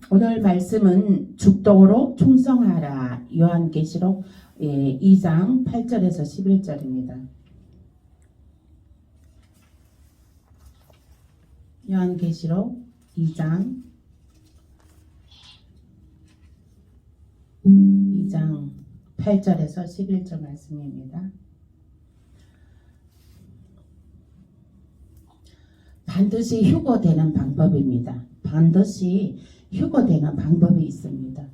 오늘 말씀은 죽도록 충성하라. 요한계시록 2장 8절에서 11절입니다. 요한계시록 2장 8절에서 11절 말씀입니다. 반드시 휴거되는 방법입니다. 반드시 휴거되는 방법이 있습니다.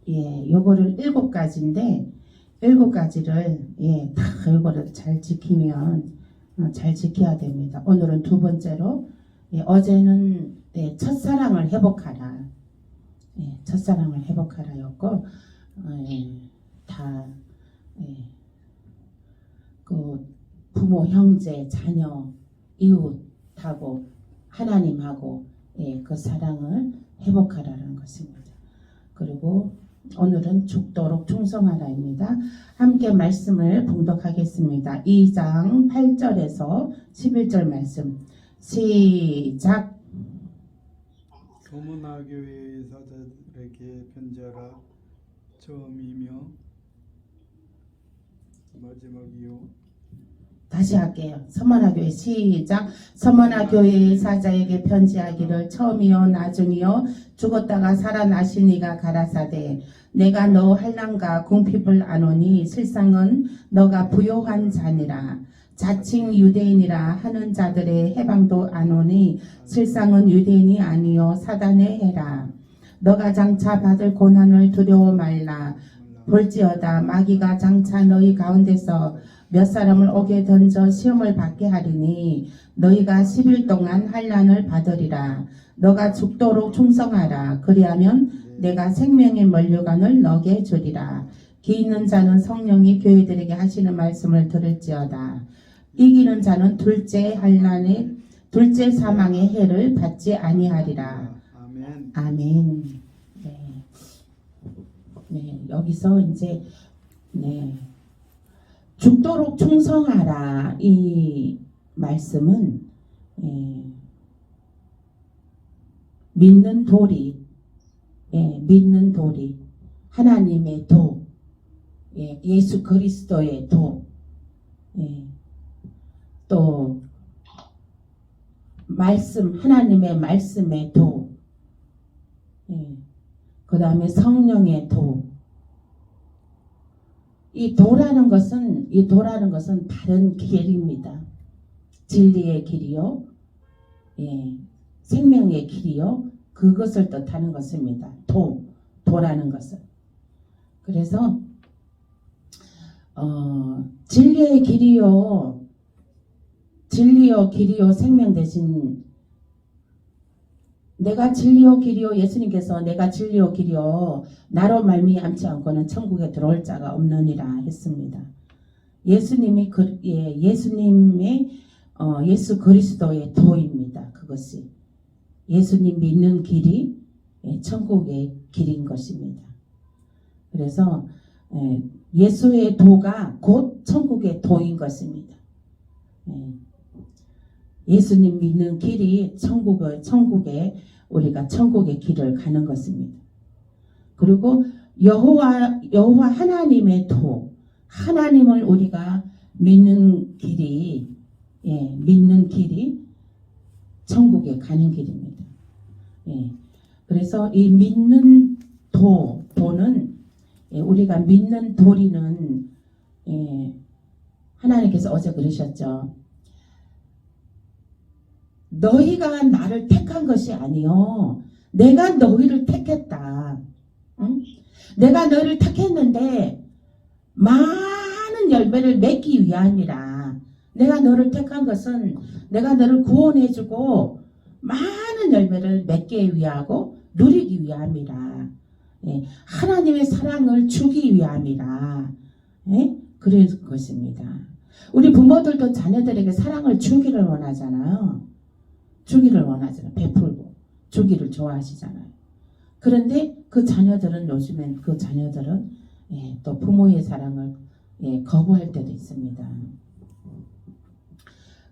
요거를 7가지인데 7가지를 다 요거를 잘 지키면 잘 지켜야 됩니다. 오늘은 두 번째로 어제는 첫사랑을 회복하라. 첫사랑을 회복하라였고 그 부모, 형제, 자녀, 이웃하고 하나님하고 그 사랑을 회복하라는 것입니다. 그리고 오늘은 죽도록 충성하라입니다. 함께 말씀을 봉독하겠습니다. 2장 8절에서 11절 말씀 시작. 서문화교회의 사자들에게 편지하라. 처음이며 마지막이요. 다시 할게요. 서문화교회 시작. 서문화교회의 사자에게 편지하기를 처음이요 나중이요 죽었다가 살아나신 이가 가라사대 내가 너 환난과 궁핍을 아노니 실상은 너가 부요한 자니라. 자칭 유대인이라 하는 자들의 해방도 아노니 실상은 유대인이 아니요 사단의 해라. 너가 장차 받을 고난을 두려워 말라. 볼지어다 마귀가 장차 너희 가운데서 몇 사람을 옥에 던져 시험을 받게 하리니 너희가 10일 동안 환난을 받으리라. 너가 죽도록 충성하라. 그리하면 내가 생명의 면류관을 너게 주리라. 기 있는 자는 성령이 교회들에게 하시는 말씀을 들을지어다. 이기는 자는 둘째 사망의 해를 받지 아니하리라. 아멘. 아멘. 여기서 이제 죽도록 충성하라 이 말씀은 믿는 도리, 하나님의 도, 예수 그리스도의 도, 또 말씀, 하나님의 말씀의 도, 그 다음에 성령의 도. 이 도라는 것은 바른 길입니다. 진리의 길이요, 생명의 길이요, 그것을 뜻하는 것입니다. 도라는 것은. 그래서 진리의 길이요, 길이요, 생명 대신 내가 진리요 길이요, 예수님께서 내가 진리요 길이요 나로 말미암지 않고는 천국에 들어올 자가 없느니라 했습니다. 예수님의 예수 그리스도의 도입니다. 그것이 예수님 믿는 길이 천국의 길인 것입니다. 그래서 예수의 도가 곧 천국의 도인 것입니다. 예수님 믿는 길이 천국에 우리가 천국의 길을 가는 것입니다. 그리고 여호와 하나님의 도, 하나님을 우리가 믿는 길이 천국에 가는 길입니다. 그래서 이 믿는 도는 우리가 믿는 도리는 하나님께서 어제 그러셨죠. 너희가 나를 택한 것이 아니요 내가 너희를 택했다. 응? 내가 너희를 택했는데 많은 열매를 맺기 위함이라. 내가 너를 택한 것은 내가 너를 구원해주고 많은 열매를 맺기 위하고 누리기 위함이라. 하나님의 사랑을 주기 위함이라. 그런 것입니다. 우리 부모들도 자녀들에게 사랑을 주기를 원하잖아요. 베풀고 주기를 좋아하시잖아요. 그런데 요즘엔 그 자녀들은 또 부모의 사랑을 거부할 때도 있습니다.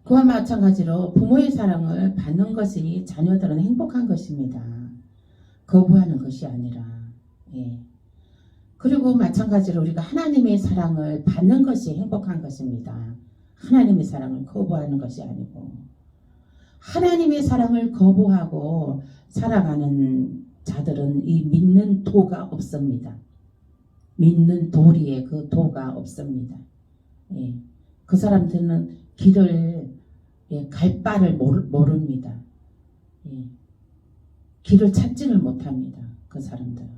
그와 마찬가지로 부모의 사랑을 받는 것이 자녀들은 행복한 것입니다. 거부하는 것이 아니라, 예. 그리고 마찬가지로 우리가 하나님의 사랑을 받는 것이 행복한 것입니다. 하나님의 사랑을 거부하는 것이 아니고, 하나님의 사랑을 거부하고 살아가는 자들은 이 믿는 도가 없습니다. 믿는 도리에 그 도가 없습니다. 예. 그 사람들은 길을, 예, 갈 바를 모릅니다. 예. 길을 찾지를 못합니다. 그 사람들은.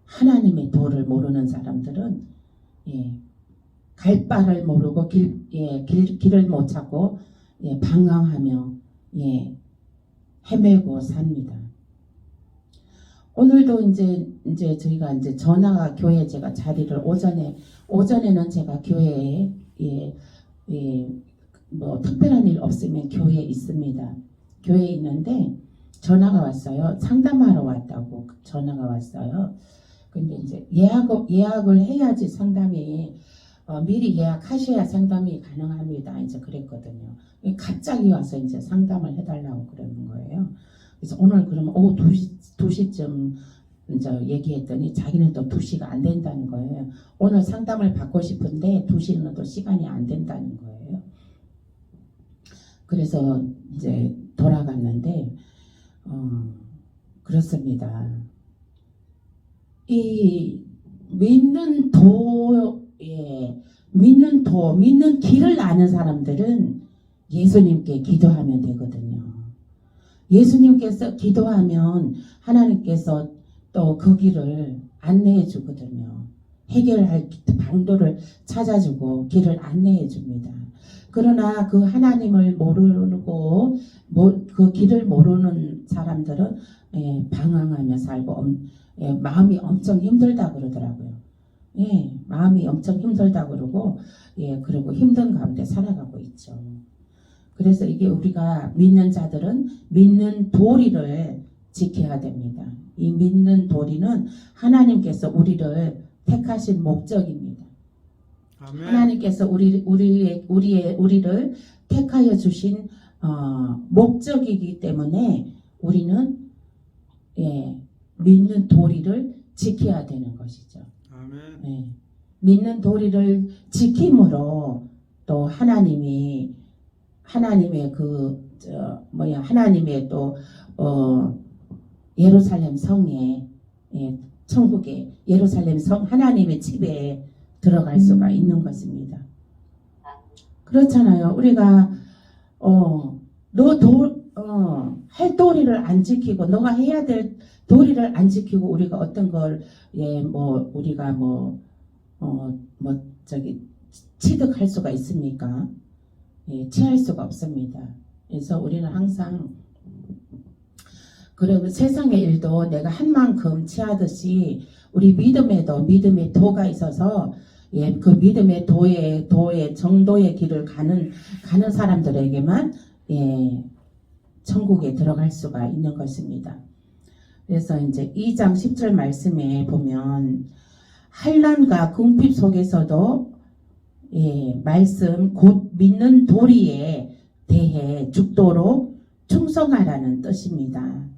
하나님의 도를 모르는 사람들은, 예, 갈 바를 모르고 길을 못 찾고, 예, 방황하며, 예, 헤매고 삽니다. 오늘도 이제 저희가 이제 전화가 교회 제가 자리를 오전에는 제가 교회에, 뭐 특별한 일 없으면 교회에 있습니다. 교회에 있는데 전화가 왔어요. 상담하러 왔다고 전화가 왔어요. 근데 이제 예약을 해야지 상담이, 미리 예약하셔야 상담이 가능합니다. 이제 그랬거든요. 갑자기 와서 이제 상담을 해달라고 그러는 거예요. 그래서 오늘 그러면 오후 2시쯤 이제 얘기했더니 자기는 또 2시가 안 된다는 거예요. 오늘 상담을 받고 싶은데 2시는 또 시간이 안 된다는 거예요. 그래서 이제 돌아갔는데, 그렇습니다. 이 믿는 믿는 길을 아는 사람들은 예수님께 기도하면 되거든요. 예수님께서 기도하면 하나님께서 또 그 길을 안내해 주거든요. 해결할 방도를 찾아주고 길을 안내해 줍니다. 그러나 그 하나님을 모르고 그 길을 모르는 사람들은, 예, 방황하며 살고, 예, 마음이 엄청 힘들다 그러더라고요. 예, 마음이 엄청 힘들다 그러고, 예, 그리고 힘든 가운데 살아가고 있죠. 그래서 이게 우리가 믿는 자들은 믿는 도리를 지켜야 됩니다. 이 믿는 도리는 하나님께서 우리를 택하신 목적입니다. 아멘. 하나님께서 우리를 택하여 주신 목적이기 때문에 우리는, 예, 믿는 도리를 지켜야 되는 것이죠. 아멘. 예, 믿는 도리를 지킴으로 또 하나님의 하나님의 또 예루살렘 성에, 예, 천국에 예루살렘 성 하나님의 집에 들어갈 수가 있는 것입니다. 그렇잖아요. 우리가 할 도리를 안 지키고 너가 해야 될 도리를 안 지키고 우리가 어떤 걸, 예, 우리가 취득할 수가 있습니까? 예, 취할 수가 없습니다. 그래서 우리는 항상, 그러면 세상의 일도 내가 한 만큼 취하듯이 우리 믿음에도 믿음의 도가 있어서, 예, 그 믿음의 도의 정도의 길을 가는 사람들에게만, 예, 천국에 들어갈 수가 있는 것입니다. 그래서 이제 2장 10절 말씀에 보면 환난과 궁핍 속에서도, 예, 말씀 곧 믿는 도리에 대해 죽도록 충성하라는 뜻입니다.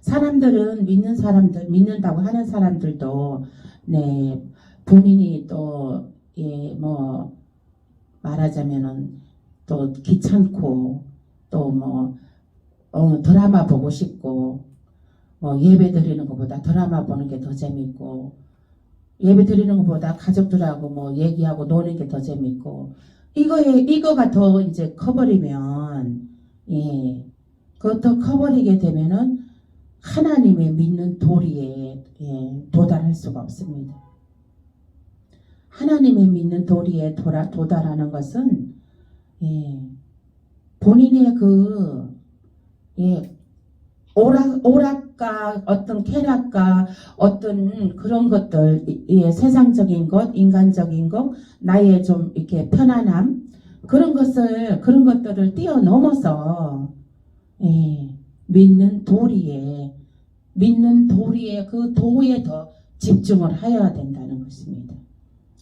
사람들은 믿는다고 하는 사람들도, 네, 본인이 또, 예, 말하자면은 또 귀찮고 또 드라마 보고 싶고, 예배 드리는 것보다 드라마 보는 게 더 재밌고, 예배 드리는 것보다 가족들하고 얘기하고 노는 게 더 재밌고, 이거가 더 이제 커버리면, 예, 그것도 커버리게 되면은 하나님의 믿는 도리에, 예, 도달할 수가 없습니다. 하나님의 믿는 도리에 도달하는 것은, 예, 본인의 예, 오락과 어떤 쾌락과 어떤 그런 것들, 예, 세상적인 것, 인간적인 것, 나의 좀 이렇게 편안함, 그런 것들을 뛰어넘어서, 예, 믿는 도리에 그 도에 더 집중을 해야 된다는 것입니다.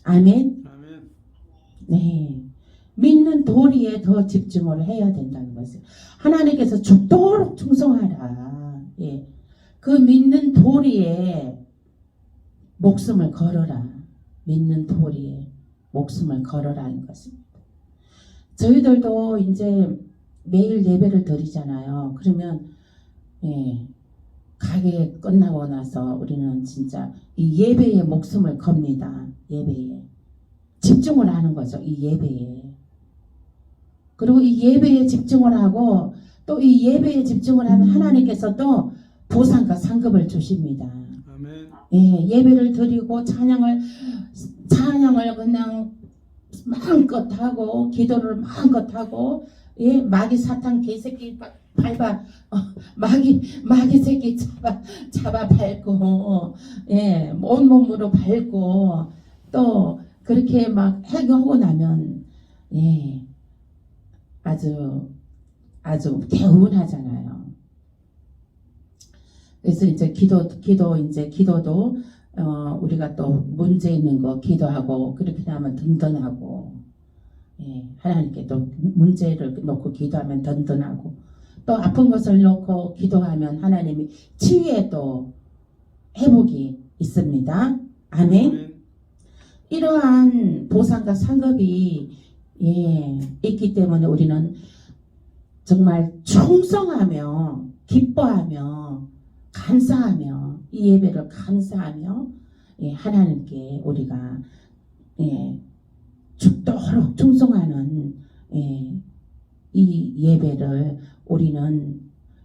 아멘. 아멘. 네. 믿는 도리에 더 집중을 해야 된다는 것을. 하나님께서 죽도록 충성하라. 예. 그 믿는 도리에 목숨을 걸어라. 믿는 도리에 목숨을 걸어라는 것입니다. 저희들도 이제 매일 예배를 드리잖아요. 그러면 가게 끝나고 나서 우리는 진짜 이 예배에 목숨을 겁니다. 예배에 집중을 하는 거죠. 이 예배에. 그리고 이 예배에 집중을 하고 또 이 예배에 집중을 하면 하나님께서 또 보상과 상급을 주십니다. 아멘. 예배를 드리고 찬양을 그냥 마음껏 하고 기도를 마음껏 하고 마귀 사탄 개새끼 밟아 마귀 새끼 잡아 밟고 온몸으로 밟고 또 그렇게 막 해결하고 나면 아주 개운하잖아요. 그래서 이제 기도도 우리가 또 문제 있는 거 기도하고 그렇게 하면 든든하고 하나님께 또 문제를 놓고 기도하면 든든하고 또 아픈 것을 놓고 기도하면 하나님이 치유에 또 회복이 있습니다. 아멘. 이러한 보상과 상급이 있기 때문에 우리는 정말 충성하며 기뻐하며 감사하며 이 예배를 감사하며 하나님께 우리가 죽도록 충성하는 이 예배를 우리는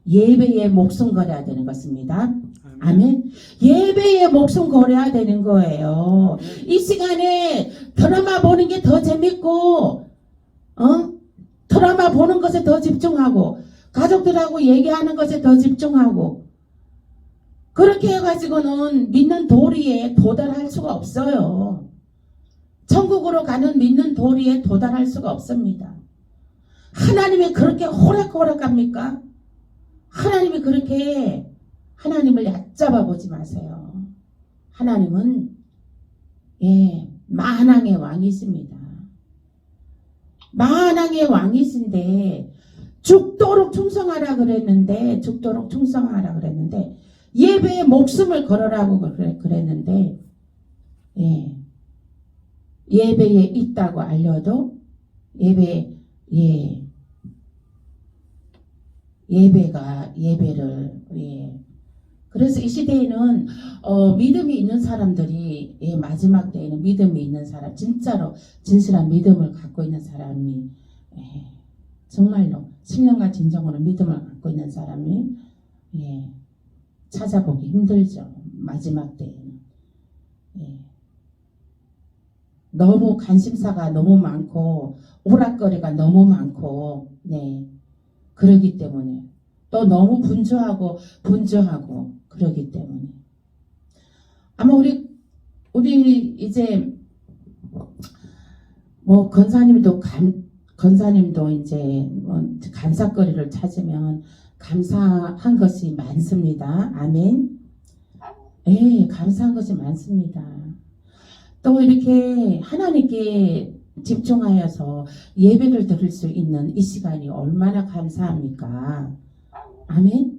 예배에 목숨 걸어야 되는 것입니다. 아멘. 예배에 목숨 걸어야 되는 거예요. 이 시간에 드라마 보는 게 더 재밌고 드라마 보는 것에 더 집중하고 가족들하고 얘기하는 것에 더 집중하고 그렇게 해가지고는 믿는 도리에 도달할 수가 없어요. 천국으로 가는 믿는 도리에 도달할 수가 없습니다. 하나님이 그렇게 호락호락합니까? 하나님이 그렇게 하나님을 얕잡아 보지 마세요. 하나님은 만왕의 왕이십니다. 만왕의 왕이신데 죽도록 충성하라 그랬는데 예배에 목숨을 걸어라고 그랬는데 예배에 있다고 알려도 예배를 그래서 이 시대에는 믿음이 있는 사람들이 마지막 때에는 믿음이 있는 사람 진짜로 진실한 믿음을 갖고 있는 사람이 정말로 신령과 진정으로 믿음을 갖고 있는 사람이 찾아보기 힘들죠. 마지막 때에는 너무 관심사가 너무 많고 오락거리가 너무 많고 그러기 때문에 또 너무 분주하고 그러기 때문에 아마 우리 이제 뭐 건사님도 이제 감사거리를 찾으면 감사한 것이 많습니다. 아멘. 감사한 것이 많습니다. 또 이렇게 하나님께 집중하여서 예배를 드릴 수 있는 이 시간이 얼마나 감사합니까? 아멘.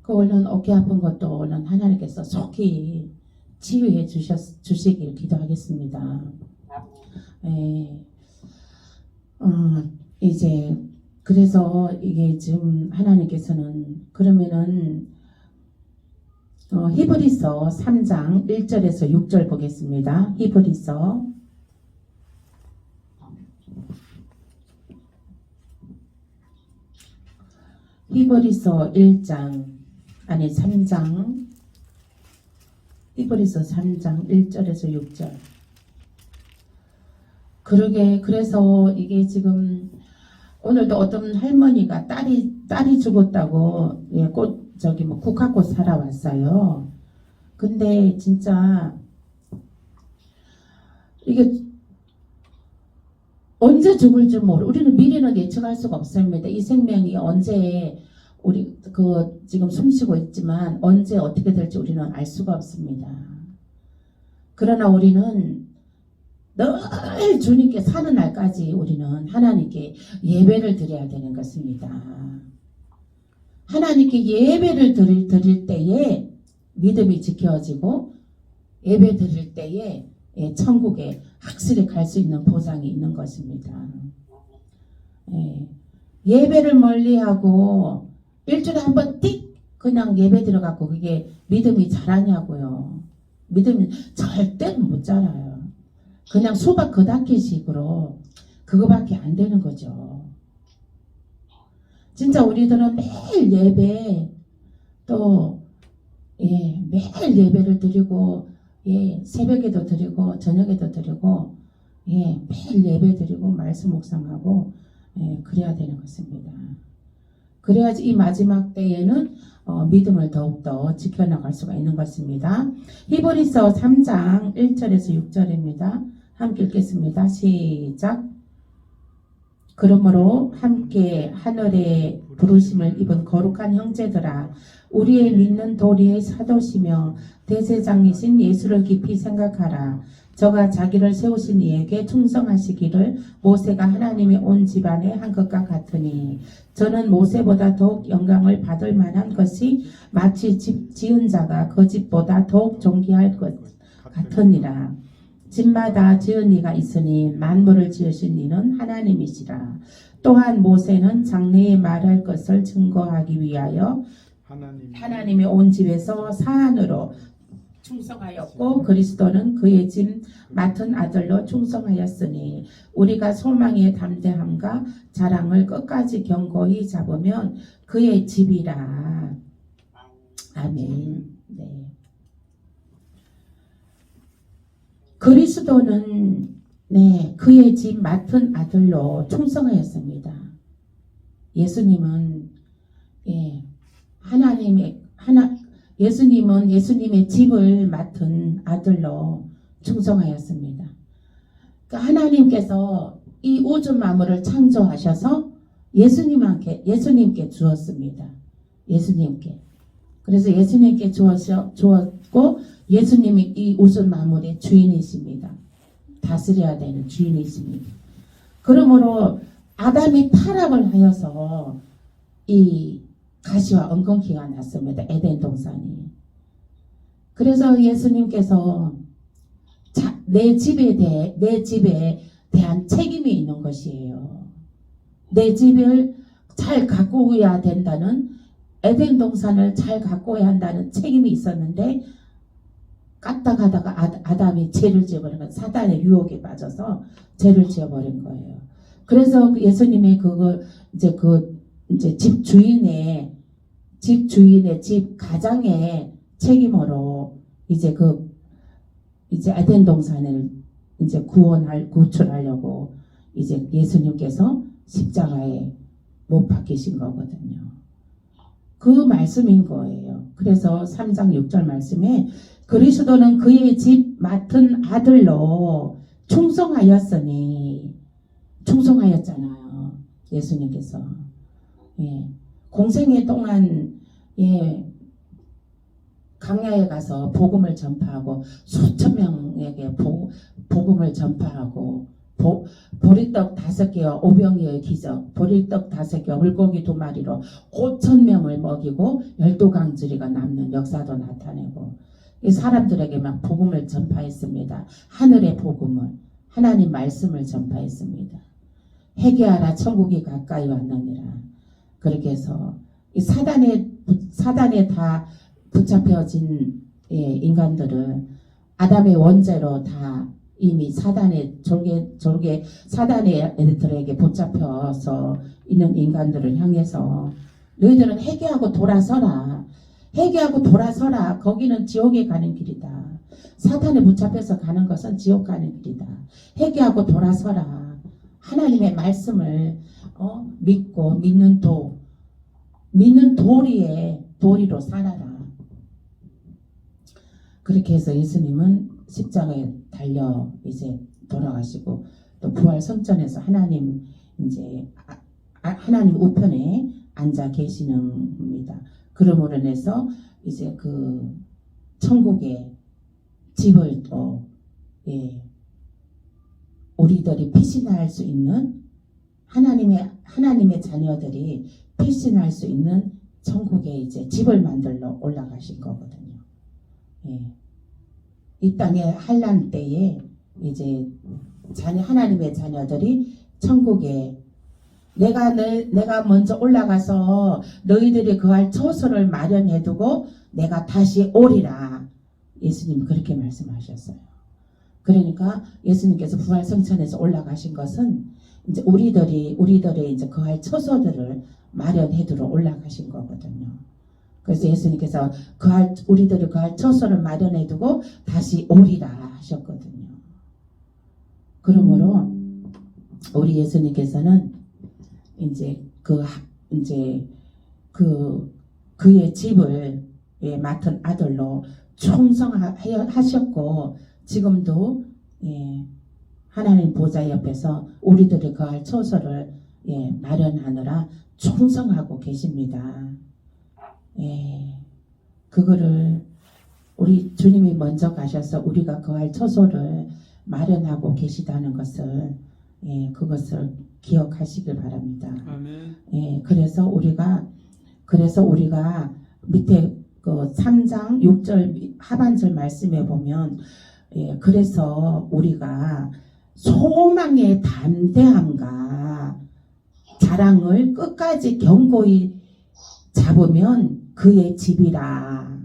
그 얼른 어깨 아픈 것도 얼른 하나님께서 속히 치유해 주시길 기도하겠습니다. 이제 그래서 이게 지금 하나님께서는 그러면은 히브리서 3장 1절에서 6절 보겠습니다. 히브리서 3장 히브리서 3장 1절에서 6절. 그래서 이게 지금 오늘도 어떤 할머니가 딸이 죽었다고 국화꽃 사러 왔어요. 근데 진짜 이게 언제 죽을지 우리는 미래는 예측할 수가 없습니다. 이 생명이 언제 우리 지금 숨쉬고 있지만 언제 어떻게 될지 우리는 알 수가 없습니다. 그러나 우리는 늘 주님께 사는 날까지 우리는 하나님께 예배를 드려야 되는 것입니다. 하나님께 예배를 드릴 때에 믿음이 지켜지고 예배 드릴 때에 천국에 확실히 갈 수 있는 보장이 있는 것입니다. 예배를 멀리하고 일주일에 한 번 띡 그냥 예배 들어가고 그게 믿음이 자라냐고요. 믿음이 절대 못 자라요. 그냥 수박 겉핥기식으로 그거밖에 안 되는 거죠. 진짜 우리들은 매일 예배 또 매일 예배를 드리고 새벽에도 드리고 저녁에도 드리고 매일 예배 드리고 말씀 묵상하고 그래야 되는 것입니다. 그래야지 이 마지막 때에는 믿음을 더욱더 지켜나갈 수가 있는 것입니다. 히브리서 3장 1절에서 6절입니다. 함께 읽겠습니다. 시작. 그러므로 함께 하늘의 부르심을 입은 거룩한 형제들아, 우리의 믿는 도리의 사도시며 대제장이신 예수를 깊이 생각하라. 저가 자기를 세우신 이에게 충성하시기를 모세가 하나님의 온 집안에 한 것과 같으니, 저는 모세보다 더욱 영광을 받을 만한 것이 마치 집 지은 자가 그 집보다 더욱 존귀할 것 같으니라. 집마다 지은 이가 있으니 만물을 지으신 이는 하나님이시라. 또한 모세는 장래에 말할 것을 증거하기 위하여 하나님의 온 집에서 사안으로 충성하였고, 그리스도는 그의 집 맡은 아들로 충성하였으니, 우리가 소망의 담대함과 자랑을 끝까지 견고히 잡으면 그의 집이라. 아멘. 네. 그리스도는 그의 집 맡은 아들로 충성하였습니다. 예수님은 예수님의 집을 맡은 아들로 충성하였습니다. 그러니까 하나님께서 이 우주 만물을 창조하셔서 예수님께 주었습니다. 예수님께. 그래서 예수님께 주었고, 예수님이 이 우주 만물의 주인이십니다. 다스려야 되는 주인이십니다. 그러므로 아담이 타락을 하여서 이 가시와 엉겅퀴가 났습니다. 에덴 동산이. 그래서 예수님께서 내 집에 대한 책임이 있는 것이에요. 내 집을 잘 가꾸어야 된다는, 에덴 동산을 잘 가꾸어야 한다는 책임이 있었는데, 까딱하다가 아담이 죄를 지어버린 거예요. 사단의 유혹에 빠져서 죄를 지어버린 거예요. 그래서 예수님의 이제 집 가장의 책임으로 이제 에덴 동산을 이제 구출하려고 이제 예수님께서 십자가에 못 박히신 거거든요. 그 말씀인 거예요. 그래서 3장 6절 말씀에 그리스도는 그의 집 맡은 아들로 충성하였잖아요. 예수님께서. 공생애 동안 강야에 가서 복음을 전파하고 수천 명에게 복음을 전파하고 보리떡 5개와 5병이의 기적, 보리떡 5개와 물고기 2마리로 5,000명을 먹이고 12강줄이가 남는 역사도 나타내고, 이 사람들에게 막 복음을 전파했습니다. 하늘의 복음을, 하나님 말씀을 전파했습니다. 회개하라, 천국이 가까이 왔느니라. 그렇게 해서 이 사단에 다 붙잡혀진 인간들을 아담의 원죄로 다 이미 사단의 사단의 애들에게 붙잡혀서 있는 인간들을 향해서 너희들은 회개하고 돌아서라. 회개하고 돌아서라. 거기는 지옥에 가는 길이다. 사탄에 붙잡혀서 가는 것은 지옥 가는 길이다. 회개하고 돌아서라. 하나님의 말씀을 믿고 믿는 도리로 살아라. 그렇게 해서 예수님은 십자가에 달려 이제 돌아가시고, 또 부활 성전에서 하나님 우편에 앉아 계시는 겁니다. 그러므로 인해서 이제 그 천국의 집을 또 우리들이 피신할 수 있는, 하나님의 자녀들이 피신할 수 있는 천국에 이제 집을 만들러 올라가신 거거든요. 예. 이 땅에 환난 때에 이제 하나님의 자녀들이 천국에 내가 먼저 올라가서 너희들이 거할 처소를 마련해두고 내가 다시 오리라. 예수님 그렇게 말씀하셨어요. 그러니까 예수님께서 부활성천에서 올라가신 것은 이제 우리들이 이제 거할 처소들을 마련해두러 올라가신 거거든요. 그래서 예수님께서 우리들이 거할 처소를 마련해두고 다시 오리라 하셨거든요. 그러므로 우리 예수님께서는 이제 그의 집을 맡은 아들로 충성하셨고 지금도 하나님 보좌 옆에서 우리들이 거할 처소를 마련하느라 충성하고 계십니다. 그거를 우리 주님이 먼저 가셔서 우리가 거할 처소를 마련하고 계시다는 것을 그것을 기억하시길 바랍니다. 아멘. 그래서 우리가 밑에 그 3장 6절 하반절 말씀에 보면 그래서 우리가 소망의 담대함과 자랑을 끝까지 견고히 잡으면 그의 집이라.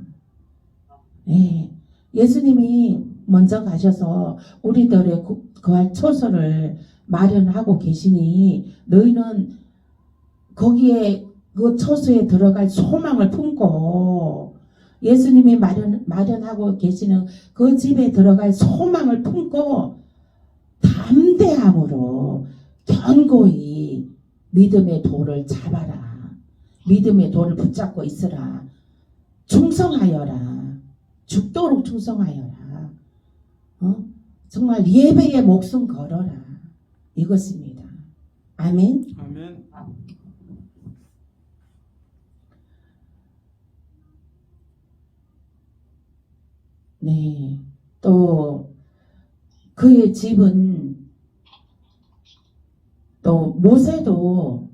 예수님이 먼저 가셔서 우리들의 거할 처소를 마련하고 계시니 너희는 거기에 그 처소에 들어갈 소망을 품고 예수님이 마련하고 계시는 그 집에 들어갈 소망을 품고 담대함으로 견고히 믿음의 돌을 잡아라. 믿음의 돌을 붙잡고 있으라. 충성하여라. 죽도록 충성하여라. 정말 예배의 목숨 걸어라. 이것입니다. 아멘. 아멘. 네. 또 그의 집은 또 모세도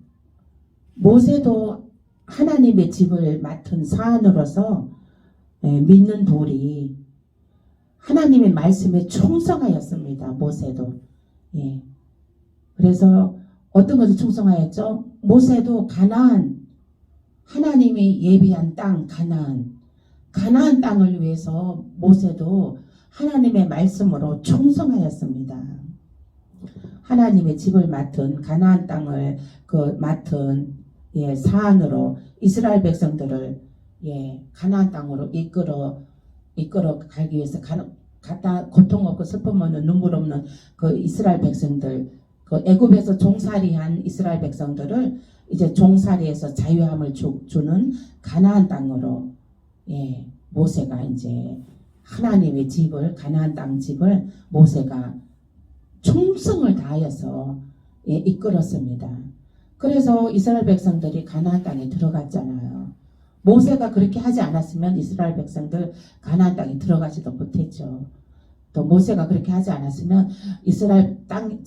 하나님의 집을 맡은 사안으로서 믿는 돌이 하나님의 말씀에 충성하였습니다. 모세도. 그래서 어떤 것을 충성하였죠? 모세도 하나님이 예비한 땅 가나안 땅을 위해서 모세도 하나님의 말씀으로 충성하였습니다. 하나님의 집을 맡은 가나안 땅을 맡은 사안으로 이스라엘 백성들을 가나안 땅으로 이끌어 가기 위해서 고통 없고 슬픔 없는 눈물 없는 그 이스라엘 백성들, 그 애굽에서 종살이한 이스라엘 백성들을 이제 종살이에서 자유함을 주는 가나안 땅으로 모세가 이제 하나님의 집을 가나안 땅 집을 모세가 충성을 다하여서 이끌었습니다. 그래서 이스라엘 백성들이 가나안 땅에 들어갔잖아요. 모세가 그렇게 하지 않았으면 이스라엘 백성들 가나안 땅에 들어가지도 못했죠. 또 모세가 그렇게 하지 않았으면 이스라엘 땅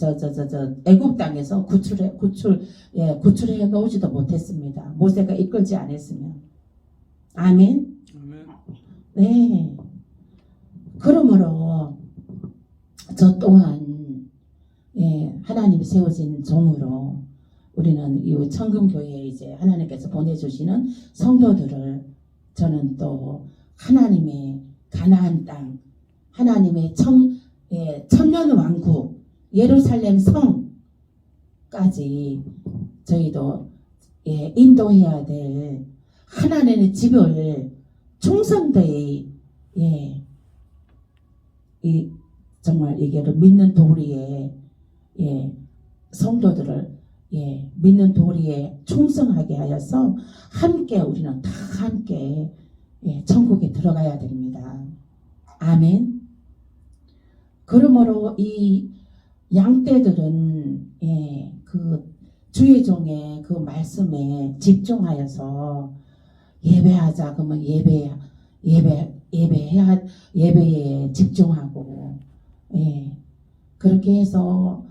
애굽 땅에서 구출해 놓지도 못했습니다. 모세가 이끌지 않았으면. 아멘. 아멘. 네. 그러므로 저 또한 하나님이 세워진 종으로 우리는 이 청금교회에 이제 하나님께서 보내주시는 성도들을 저는 또 하나님의 가나안 땅, 하나님의 천년 왕국, 예루살렘 성까지 저희도 인도해야 될 하나님의 집을 충성되이 정말 이게를 믿는 도리에 성도들을 믿는 도리에 충성하게 하여서 함께 우리는 다 함께 천국에 들어가야 됩니다. 아멘. 그러므로 이 양떼들은 그 주의 종의 그 말씀에 집중하여서 예배하자 그러면 예배에 집중하고 그렇게 해서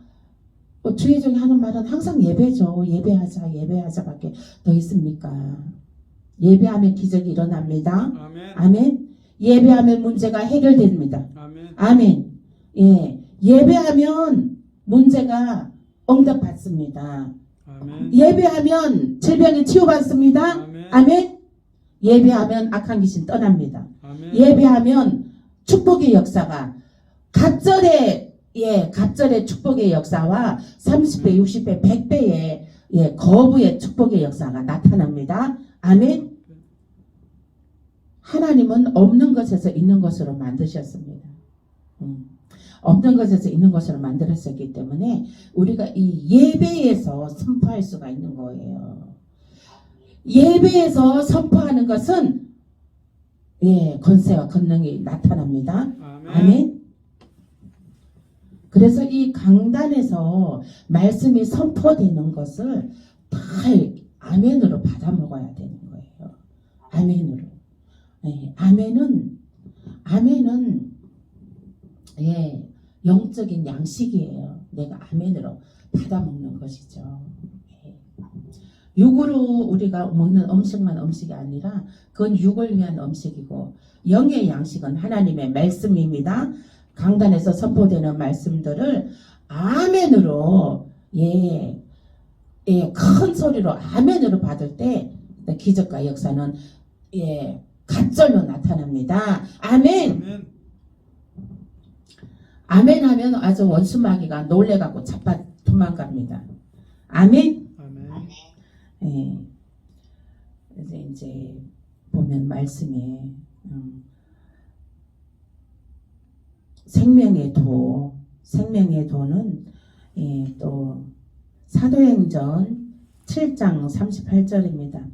주의 종이 하는 말은 항상 예배죠. 예배하자 밖에 더 있습니까? 예배하면 기적이 일어납니다. 아멘. 아멘. 예배하면 문제가 해결됩니다. 아멘. 아멘. 예. 예배하면 문제가 응답받습니다. 아멘. 예배하면 질병이 치유받습니다. 아멘. 아멘. 예배하면 악한 귀신 떠납니다. 아멘. 예배하면 축복의 역사가 갑절의 축복의 역사와 30배, 60배, 100배의 거부의 축복의 역사가 나타납니다. 아멘. 하나님은 없는 것에서 있는 것으로 만드셨습니다. 없는 것에서 있는 것으로 만들었었기 때문에 우리가 이 예배에서 선포할 수가 있는 거예요. 예배에서 선포하는 것은 권세와 권능이 나타납니다. 아멘. 그래서 이 강단에서 말씀이 선포되는 것을 다 아멘으로 받아 먹어야 되는 거예요. 아멘으로. 아멘은 영적인 양식이에요. 내가 아멘으로 받아 먹는 것이죠. 육으로 우리가 먹는 음식만 음식이 아니라 그건 육을 위한 음식이고 영의 양식은 하나님의 말씀입니다. 강단에서 선포되는 말씀들을 아멘으로 큰 소리로 아멘으로 받을 때 기적과 역사는 갑절로 나타납니다. 아멘. 아멘. 아멘 하면 아주 원수마귀가 놀래갖고 자빠 도망갑니다. 아멘. 아멘. 그래서 이제 보면 말씀에 생명의 도는 또 사도행전 7장 38절입니다.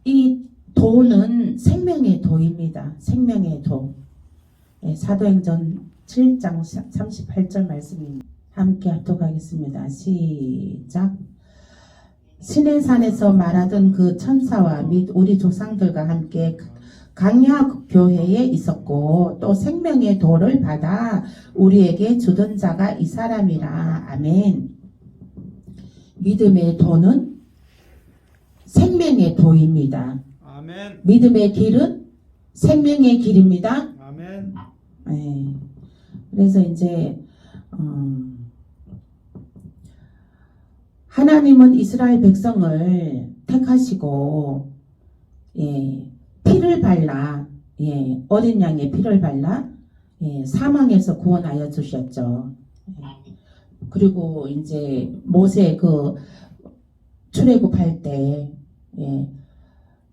이 도는 생명의 도입니다. 생명의 도. 사도행전 7장 38절 말씀입니다. 함께 합독하겠습니다. 시작. 시내산에서 말하던 그 천사와 및 우리 조상들과 함께 강야 교회에 있었고 또 생명의 도를 받아 우리에게 주던 자가 이 사람이라. 아멘. 믿음의 도는 생명의 도입니다. 아멘. 믿음의 길은 생명의 길입니다. 아멘. 그래서 이제 하나님은 이스라엘 백성을 택하시고 피를 발라 어린 양의 피를 발라 사망에서 구원하여 주셨죠. 그리고 이제 모세 그 출애굽할 때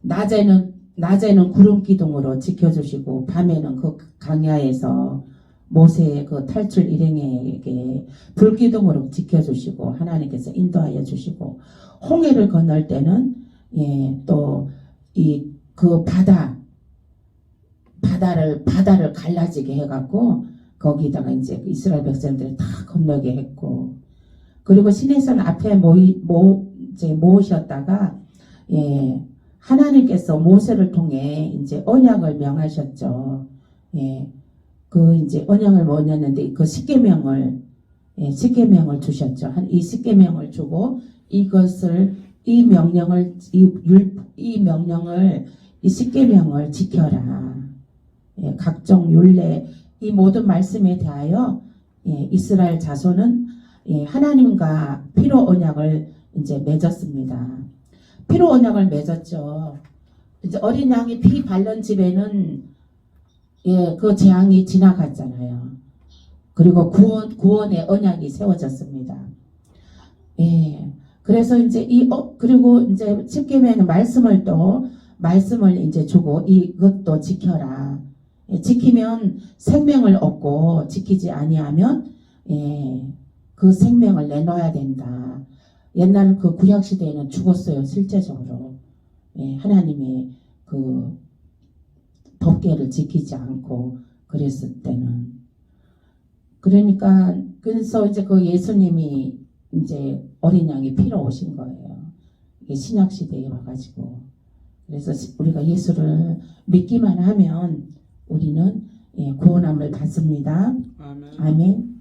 낮에는 구름 기둥으로 지켜주시고 밤에는 그 강야에서 모세의 그 탈출 일행에게 불기둥으로 지켜주시고 하나님께서 인도하여 주시고 홍해를 건널 때는 또 이 그 바다를 갈라지게 해갖고 거기다가 이제 이스라엘 백성들을 다 건너게 했고 그리고 시내산 앞에 모으셨다가 하나님께서 모세를 통해 이제 언약을 명하셨죠. 그 이제 언약을 뭐냐는데 그 십계명을 주셨죠. 이 십계명을 주고 이 십계명을 지켜라. 각종 율례 이 모든 말씀에 대하여 이스라엘 자손은 하나님과 피로 언약을 이제 맺었습니다. 피로 언약을 맺었죠. 이제 어린 양이 피 바른 집에는 그 재앙이 지나갔잖아요. 그리고 구원의 언약이 세워졌습니다. 그래서 이제 그리고 이제 십계명의 말씀을 이제 주고 이것도 지켜라. 지키면 생명을 얻고 지키지 아니하면 그 생명을 내놔야 된다. 옛날 그 구약 시대에는 죽었어요. 실제적으로 하나님의 그 법궤를 지키지 않고 그랬을 때는 그래서 이제 그 예수님이 이제 어린 양이 피로 오신 거예요. 이게 신약 시대에 와가지고 그래서 우리가 예수를 믿기만 하면 우리는 구원함을 받습니다. 아멘. 아멘.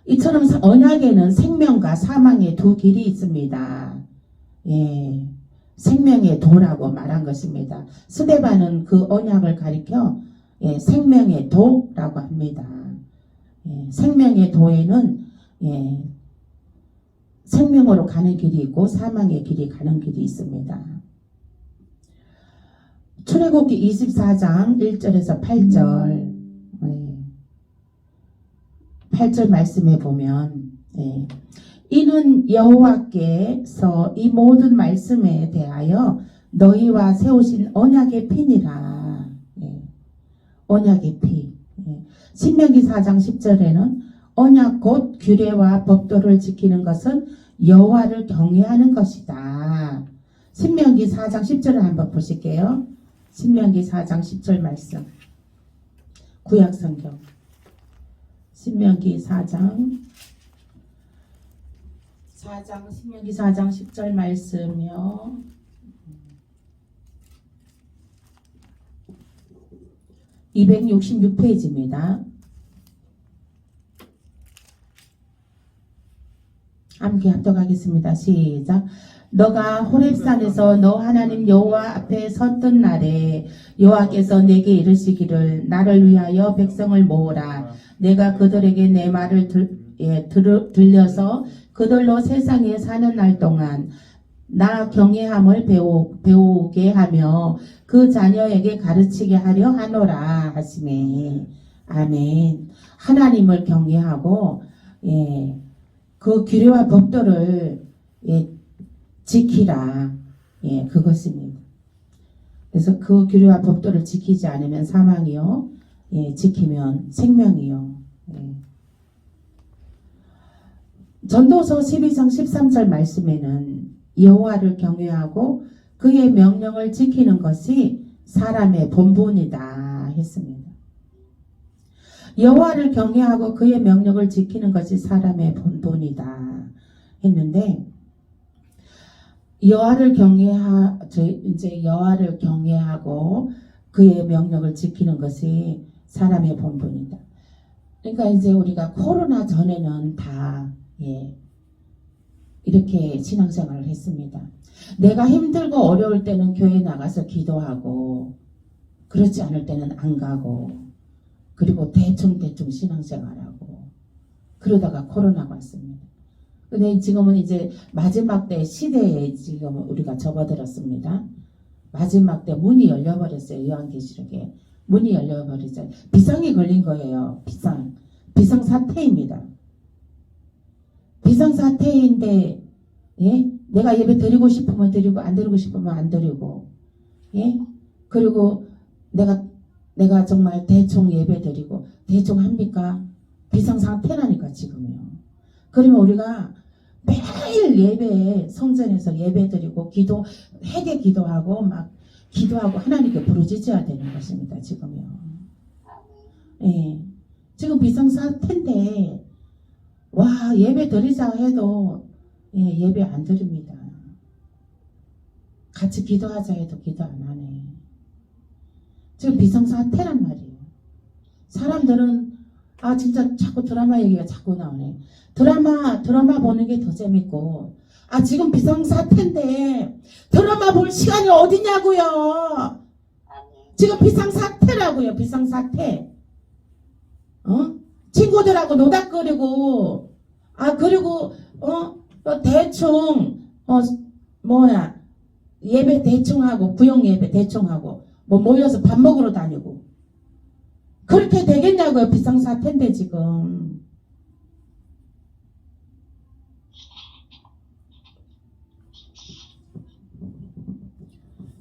이처럼 언약에는 생명과 사망의 두 길이 있습니다. 생명의 도라고 말한 것입니다. 스데반은 그 언약을 가리켜 생명의 도라고 합니다. 생명의 도에는 생명으로 가는 길이 있고 사망의 길이 가는 길이 있습니다. 출애굽기 24장 1절에서 8절 8절 말씀에 보면 이는 여호와께서 이 모든 말씀에 대하여 너희와 세우신 언약의 피니라. 언약의 피. 신명기 4장 10절에는 언약 곧 규례와 법도를 지키는 것은 여호와를 경외하는 것이다. 신명기 4장 10절을 한번 보실게요. 신명기 4장 10절 말씀. 구약성경. 신명기 4장 신명기 4장 10절 말씀이요. 266페이지입니다. 함께 합독하겠습니다. 시작. 너가 호렙산에서 너 하나님 여호와 앞에 섰던 날에 여호와께서 내게 이르시기를 나를 위하여 백성을 모으라. 내가 그들에게 내 말을 들려서 그들로 세상에 사는 날 동안 나 경외함을 배우게 하며 그 자녀에게 가르치게 하려 하노라 하시매. 아멘. 하나님을 경외하고 그 규례와 법도를 지키라. 그것입니다. 그래서 그 규례와 법도를 지키지 않으면 사망이요, 지키면 생명이요. 전도서 12장 13절 말씀에는 여호와를 경외하고 그의 명령을 지키는 것이 사람의 본분이다 했습니다. 여호와를 경외하고 그의 명령을 지키는 것이 사람의 본분이다 했는데 여호와를 경외하고 그의 명령을 지키는 것이 사람의 본분이다. 그러니까 이제 우리가 코로나 전에는 다 이렇게 신앙생활을 했습니다. 내가 힘들고 어려울 때는 교회 나가서 기도하고 그렇지 않을 때는 안 가고 그리고 대충 신앙생활하고 그러다가 코로나가 왔습니다. 근데 지금은 이제 마지막 때 시대에 지금 우리가 접어들었습니다. 마지막 때 문이 열려버렸어요. 요한계시록에 문이 열려버렸어요. 비상이 걸린 거예요. 비상사태입니다. 비상사태인데 내가 예배 드리고 싶으면 드리고 안 드리고 싶으면 안 드리고 그리고 내가 정말 대충 예배 드리고 대충 합니까? 비상사태라니까 지금요. 그러면 우리가 매일 예배에 성전에서 예배 드리고 회개 기도하고 막 기도하고 하나님께 부르짖어야 되는 것입니다. 지금요. 지금 비상사태인데 와 예배 드리자 해도 예배 안 드립니다. 같이 기도하자 해도 기도 안 하네. 지금 비상사태란 말이에요. 사람들은 진짜 자꾸 드라마 얘기가 자꾸 나오네. 드라마 보는 게 더 재밌고 지금 비상사태인데 드라마 볼 시간이 어디냐고요. 지금 비상사태라고요. 비상사태. 친구들하고 노닥거리고 그리고 대충 예배 대충 하고 구역 예배 대충 하고 모여서 밥 먹으러 다니고 그렇게 되겠냐고요. 비상사태인데 지금.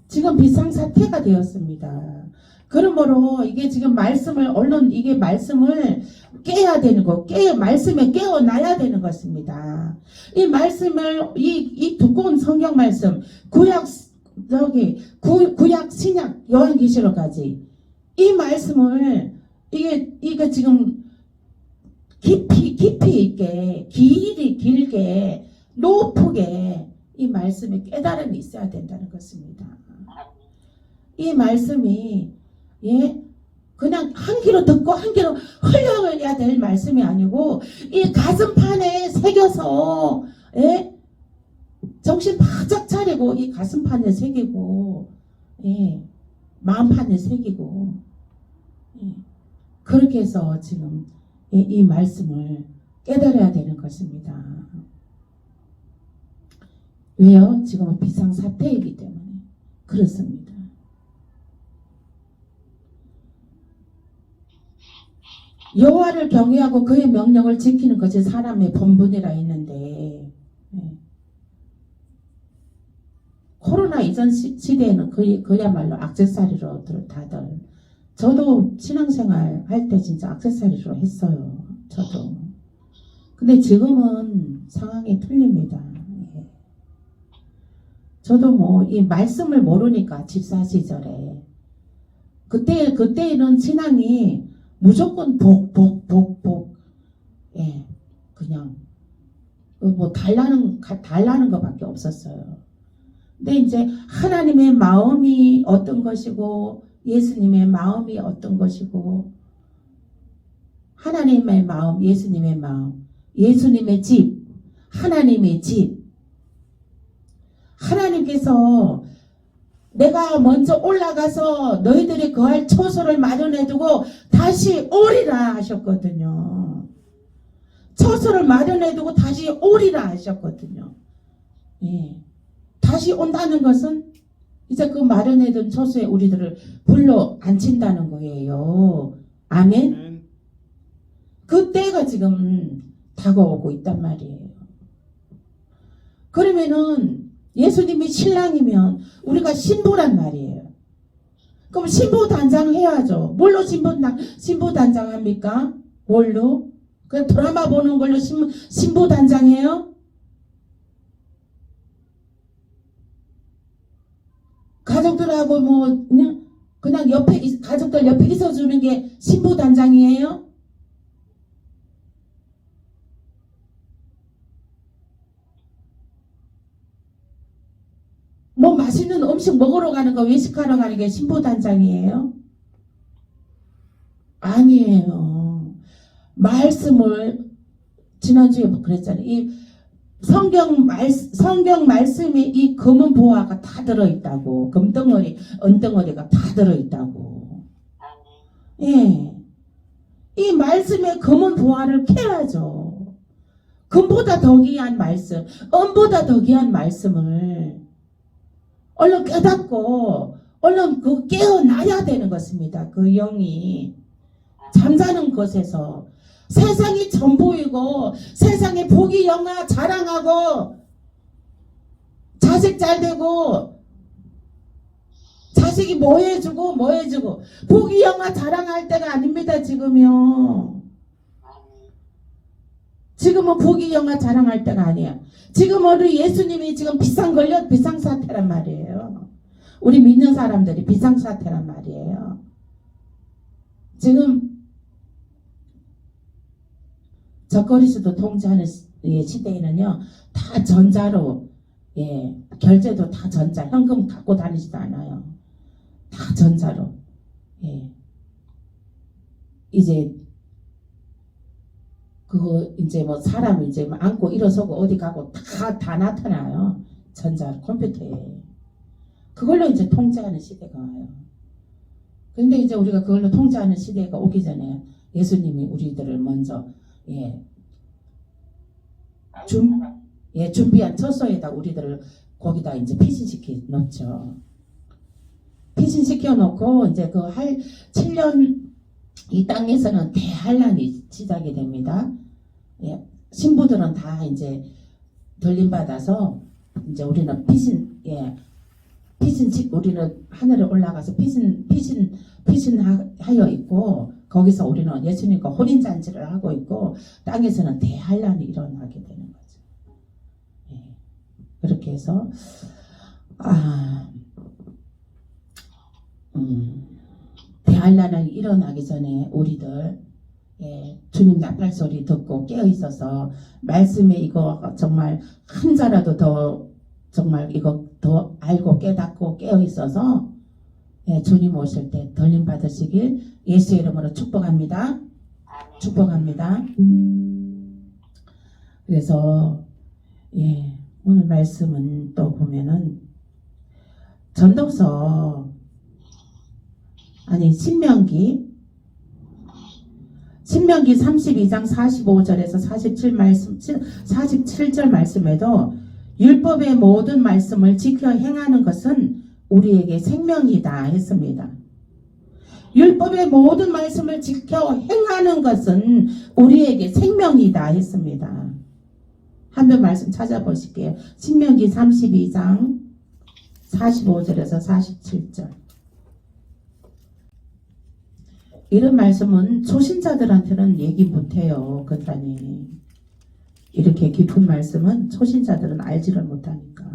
지금 비상사태가 되었습니다. 그러므로 이게 지금 이게 말씀을 깨야 되는 거, 말씀에 깨어나야 되는 것입니다. 이 말씀을, 이 두꺼운 성경 말씀, 구약 신약, 요한계시록까지, 이 말씀을, 이게 지금 깊이 있게, 길게, 높게, 이 말씀에 깨달음이 있어야 된다는 것입니다. 이 말씀이, 그냥 한 귀로 듣고 한 귀로 흘려야 될 말씀이 아니고 이 가슴판에 새겨서 정신 바짝 차리고 이 가슴판을 새기고 예, 마음판을 새기고 예, 그렇게 해서 지금 이 말씀을 깨달아야 되는 것입니다. 왜요? 지금은 비상사태이기 때문에 그렇습니다. 여호와를 경외하고 그의 명령을 지키는 것이 사람의 본분이라 했는데 코로나 이전 시대에는 그야말로 액세서리로 다들 저도 신앙생활 할 때 진짜 액세서리로 했어요. 저도. 근데 지금은 상황이 틀립니다. 저도 뭐 이 말씀을 모르니까 집사 시절에 그때는 신앙이 무조건 복 예, 그냥 뭐 달라는 것밖에 없었어요. 근데 이제 하나님의 마음이 어떤 것이고 예수님의 마음이 어떤 것이고 하나님의 마음, 예수님의 마음, 예수님의 집, 하나님의 집. 하나님께서 내가 먼저 올라가서 너희들이 거할 처소를 마련해두고 다시 오리라 하셨거든요. 처소를 마련해두고 다시 오리라 하셨거든요. 예. 다시 온다는 것은 이제 그 마련해둔 처소에 우리들을 불러 앉힌다는 거예요. 아멘. 그 때가 지금 다가오고 있단 말이에요. 그러면은 예수님이 신랑이면 우리가 신부란 말이에요. 그럼 신부 단장해야죠. 뭘로 신부 단장합니까? 뭘로? 그냥 드라마 보는 걸로 신부 단장해요? 가족들하고 뭐 그냥 옆에 가족들 옆에 있어주는 게 신부 단장이에요? 뭐 맛있는 음식 먹으러 가는 거 외식하러 가는 게 신부 단장이에요? 아니에요. 말씀을 지난주에 그랬잖아요. 이 성경 말씀에 이 검은 보화가 다 들어있다고. 금덩어리, 은덩어리가 다 들어있다고. 예. 이 말씀에 검은 보화를 캐야죠. 금보다 더 귀한 말씀, 은보다 더 귀한 말씀을 얼른 깨닫고 얼른 그 깨어나야 되는 것입니다. 그 영이 잠자는 것에서 세상이 전부이고 세상에 복이 영화 자랑하고 자식 잘되고 자식이 뭐 해주고 복이 영화 자랑할 때가 아닙니다. 지금은 복이 영화 자랑할 때가 아니야. 지금 우리 예수님이 지금 비상사태란 말이에요. 우리 믿는 사람들이 비상사태란 말이에요. 지금 적거리수도 통제하는 시대에는요, 다 전자로, 예, 결제도 다 전자, 현금 갖고 다니지도 않아요. 다 전자로, 예. 이제, 그거, 이제 뭐 사람 이제 뭐 앉고 일어서고 어디 가고 다 나타나요. 전자, 컴퓨터에. 그걸로 이제 통제하는 시대가 와요. 근데 이제 우리가 그걸로 통제하는 시대가 오기 전에 예수님이 우리들을 먼저 준비한 처소에다 우리들을 거기다 이제 피신시켜 놓죠. 피신시켜 놓고 이제 그 7년 이 땅에서는 대환란이 시작이 됩니다. 예, 신부들은 다 이제 돌림받아서 이제 우리는 우리는 하늘에 올라가서 피신하여 있고 거기서 우리는 예수님과 혼인잔치를 하고 있고 땅에서는 대환란이 일어나게 되는 거죠. 예. 그렇게 해서 대환란이 일어나기 전에 우리들 주님 나팔 소리 듣고 깨어 있어서 말씀에 이거 정말 한 자라도 더 정말 이거 더 알고 깨닫고 깨어 있어서 주님 오실 때 덜림 받으시길 예수의 이름으로 축복합니다. 축복합니다. 그래서 오늘 말씀은 또 보면은 전도서 아니 신명기 32장 45절에서 47절 말씀에도 율법의 모든 말씀을 지켜 행하는 것은 우리에게 생명이다 했습니다. 율법의 모든 말씀을 지켜 행하는 것은 우리에게 생명이다 했습니다. 한번 말씀 찾아보실게요. 신명기 32장 45절에서 47절. 이런 말씀은 초신자들한테는 얘기 못해요. 그러니 이렇게 깊은 말씀은 초신자들은 알지를 못하니까.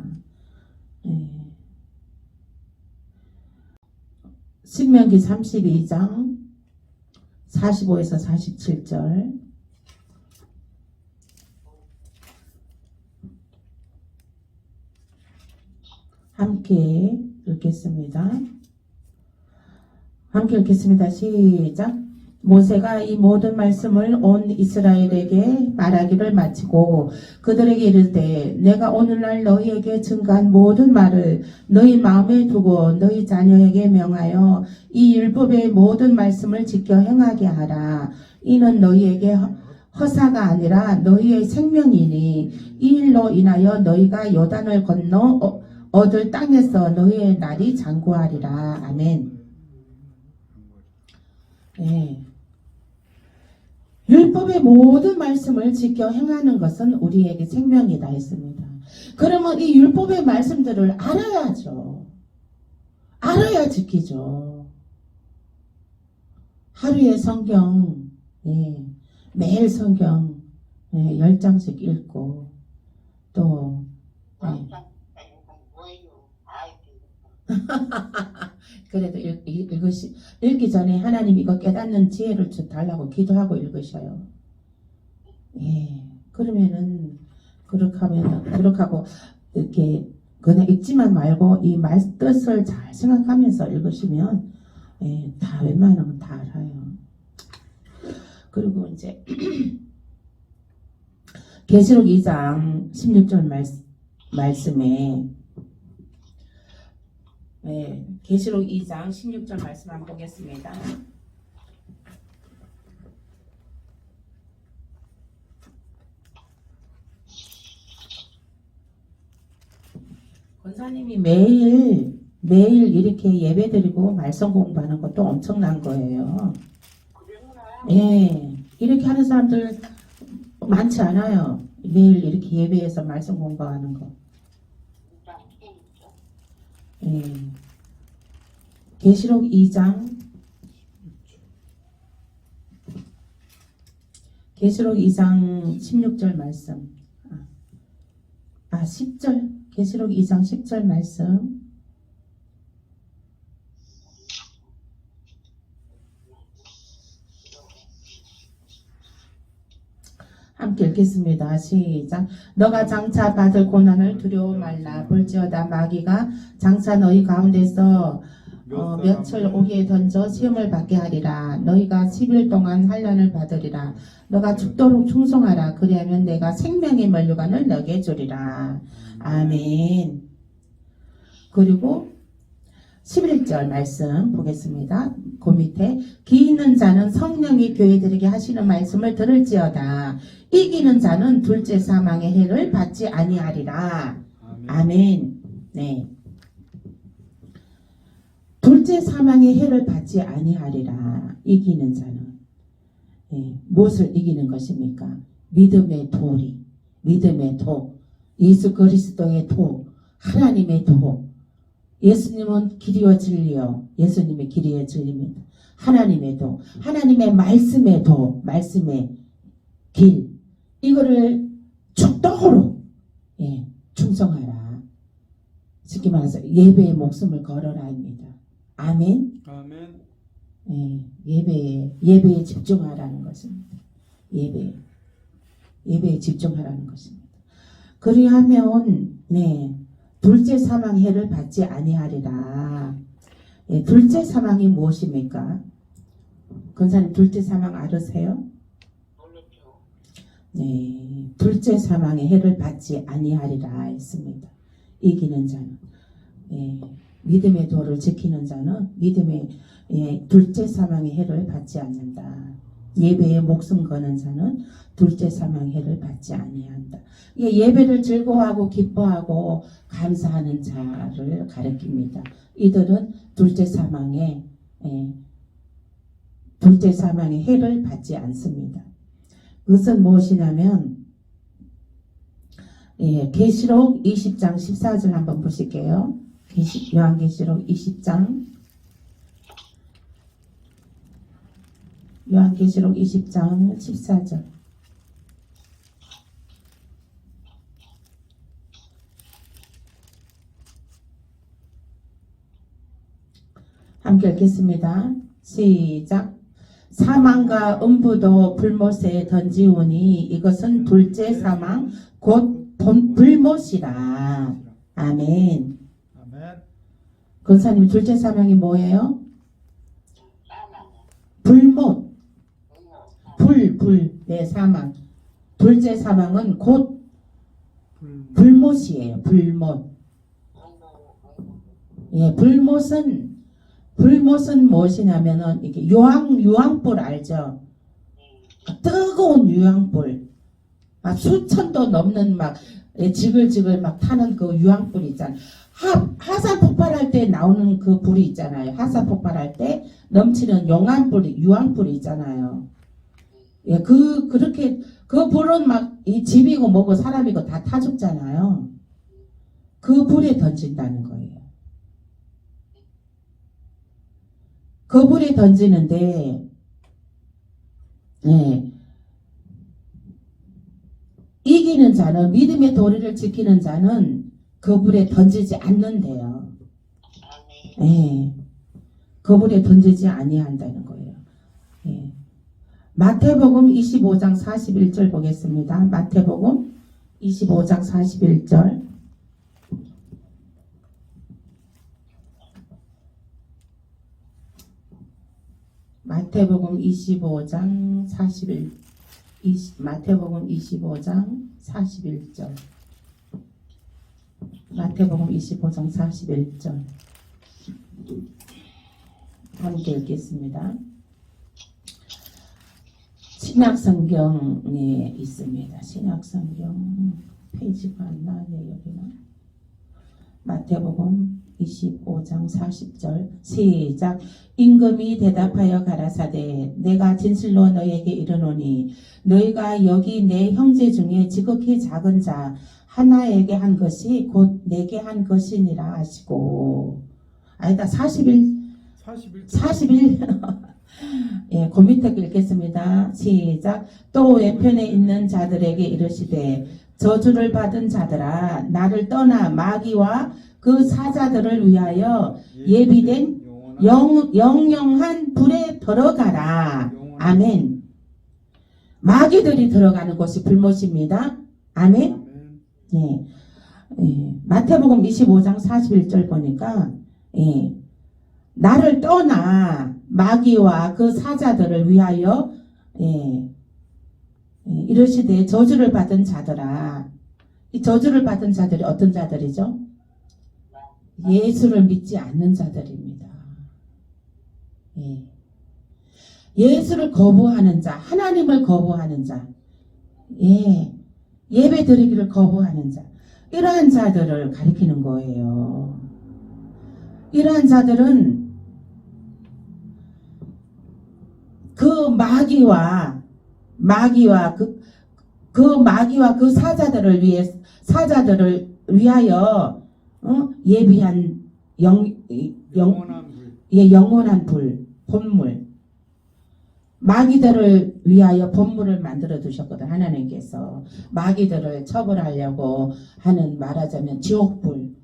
신명기 32장 45에서 47절. 함께 읽겠습니다. 함께 읽겠습니다. 시작. 모세가 이 모든 말씀을 온 이스라엘에게 말하기를 마치고 그들에게 이르되 내가 오늘날 너희에게 증거한 모든 말을 너희 마음에 두고 너희 자녀에게 명하여 이 율법의 모든 말씀을 지켜 행하게 하라. 이는 너희에게 허사가 아니라 너희의 생명이니 이 일로 인하여 너희가 요단을 건너 얻을 땅에서 너희의 날이 장구하리라. 아멘. 네. 율법의 모든 말씀을 지켜 행하는 것은 우리에게 생명이다 했습니다. 그러면 이 율법의 말씀들을 알아야죠. 알아야 지키죠. 하루에 성경, 매일 성경 10장씩 읽고 또 그래도 읽기 전에 하나님 이거 깨닫는 지혜를 달라고 기도하고 읽으셔요. 그러면은 그렇게 하고 이렇게 그냥 읽지만 말고 이 말 뜻을 잘 생각하면서 읽으시면 다 웬만하면 다 알아요. 그리고 이제 계시록 2장 16절 말씀에 계시록 2장 16절 말씀 한번 보겠습니다. 권사님이 매일 이렇게 예배드리고 말씀 공부하는 것도 엄청난 거예요. 이렇게 하는 사람들 많지 않아요. 매일 이렇게 예배에서 말씀 공부하는 거. 계시록 2장 16절 말씀 10절 계시록 2장 10절 말씀 함께 읽겠습니다. 시작. 너가 장차 받을 고난을 두려워 말라. 볼지어다 마귀가 장차 너희 가운데서 며칠 오기에 던져 시험을 받게 하리라. 너희가 10일 동안 환난을 받으리라. 너가 죽도록 충성하라. 그리하면 내가 생명의 면류관을 너게 주리라. 아멘. 그리고 11절 말씀 보겠습니다. 그 밑에 기 있는 자는 성령이 교회들에게 하시는 말씀을 들을지어다. 이기는 자는 둘째 사망의 해를 받지 아니하리라. 아멘. 네. 둘째 사망의 해를 받지 아니하리라. 이기는 자는 무엇을 이기는 것입니까? 믿음의 도리, 믿음의 도, 예수 그리스도의 도, 하나님의 도. 예수님은 길이요 진리요. 예수님의 길이요 진리입니다. 하나님의 도, 하나님의 말씀의 도, 말씀의 길. 이거를 죽도록 충성하라. 쉽게 말해서 예배의 목숨을 걸어라입니다. 아멘. 아멘. 예배에 집중하라는 것입니다. 예배에 집중하라는 것입니다. 그리하면 둘째 사망 해를 받지 아니하리라. 둘째 사망이 무엇입니까? 권사님 둘째 사망 알으세요? 둘째 사망의 해를 받지 아니하리라 했습니다. 이기는 자는 믿음의 도를 지키는 자는 믿음의 둘째 사망의 해를 받지 않는다. 예배에 목숨 거는 자는 둘째 사망의 해를 받지 아니한다. 예배를 즐거워하고 기뻐하고 감사하는 자를 가리킵니다. 이들은 둘째 사망의 해를 받지 않습니다. 그것은 무엇이냐면 계시록 20장 14절 한번 보실게요. 요한계시록 20장 요한계시록 20장 14절 함께 읽겠습니다. 시작. 사망과 음부도 불못에 던지우니 이것은 둘째 사망 곧 불못이라. 아멘. 권사님, 둘째 사망이 뭐예요? 불못. 사망. 둘째 사망은 곧 불못이에요. 불못. 불못은 무엇이냐면은 이게 유황불 알죠? 뜨거운 유황불. 수천도 넘는 막 지글지글 막 타는 그 유황불 있잖아요. 화산 폭발할 때 나오는 그 불이 있잖아요. 화산 폭발할 때 넘치는 유황불이 있잖아요. 그렇게 그 불은 막 이 집이고 뭐고 사람이고 다 타 죽잖아요. 그 불에 던진다는 거예요. 그 불에 던지는데 이기는 자는 믿음의 도리를 지키는 자는 그 불에 던지지 않는데요. 그 불에 던지지 아니한다는 거예요. 마태복음 25장 41절 보겠습니다. 마태복음 25장 41절. 마태복음 25장 41. 마태복음 25장 41절. 마태복음 25장 41절. 함께 읽겠습니다. 신약성경에 있습니다. 신약성경 페이지가 안 나네. 여기는 마태복음 25장 40절. 시작. 임금이 대답하여 가라사대 내가 진실로 너희에게 이르노니 너희가 여기 내 형제 중에 지극히 작은 자 하나에게 한 것이 곧 내게 한 것이니라 하시고. 아니다. 41 그 밑에 읽겠습니다. 시작. 또 왼편에 있는 자들에게 이르시되 저주를 받은 자들아 나를 떠나 마귀와 그 사자들을 위하여 예비된 영영한 불에 들어가라. 아멘. 마귀들이 들어가는 곳이 불못입니다. 아멘. 마태복음 25장 41절 보니까 나를 떠나 마귀와 그 사자들을 위하여 이르시되 저주를 받은 자들아. 이 저주를 받은 자들이 어떤 자들이죠? 예수를 믿지 않는 자들입니다. 예수를 거부하는 자, 하나님을 거부하는 자, 예배 드리기를 거부하는 자, 이러한 자들을 가리키는 거예요. 이러한 자들은 그 마귀와 그 사자들을 위하여 예비한 영원한 불, 본물. 마귀들을 위하여 본물을 만들어 두셨거든. 하나님께서 마귀들을 처벌하려고 하는, 말하자면 지옥불.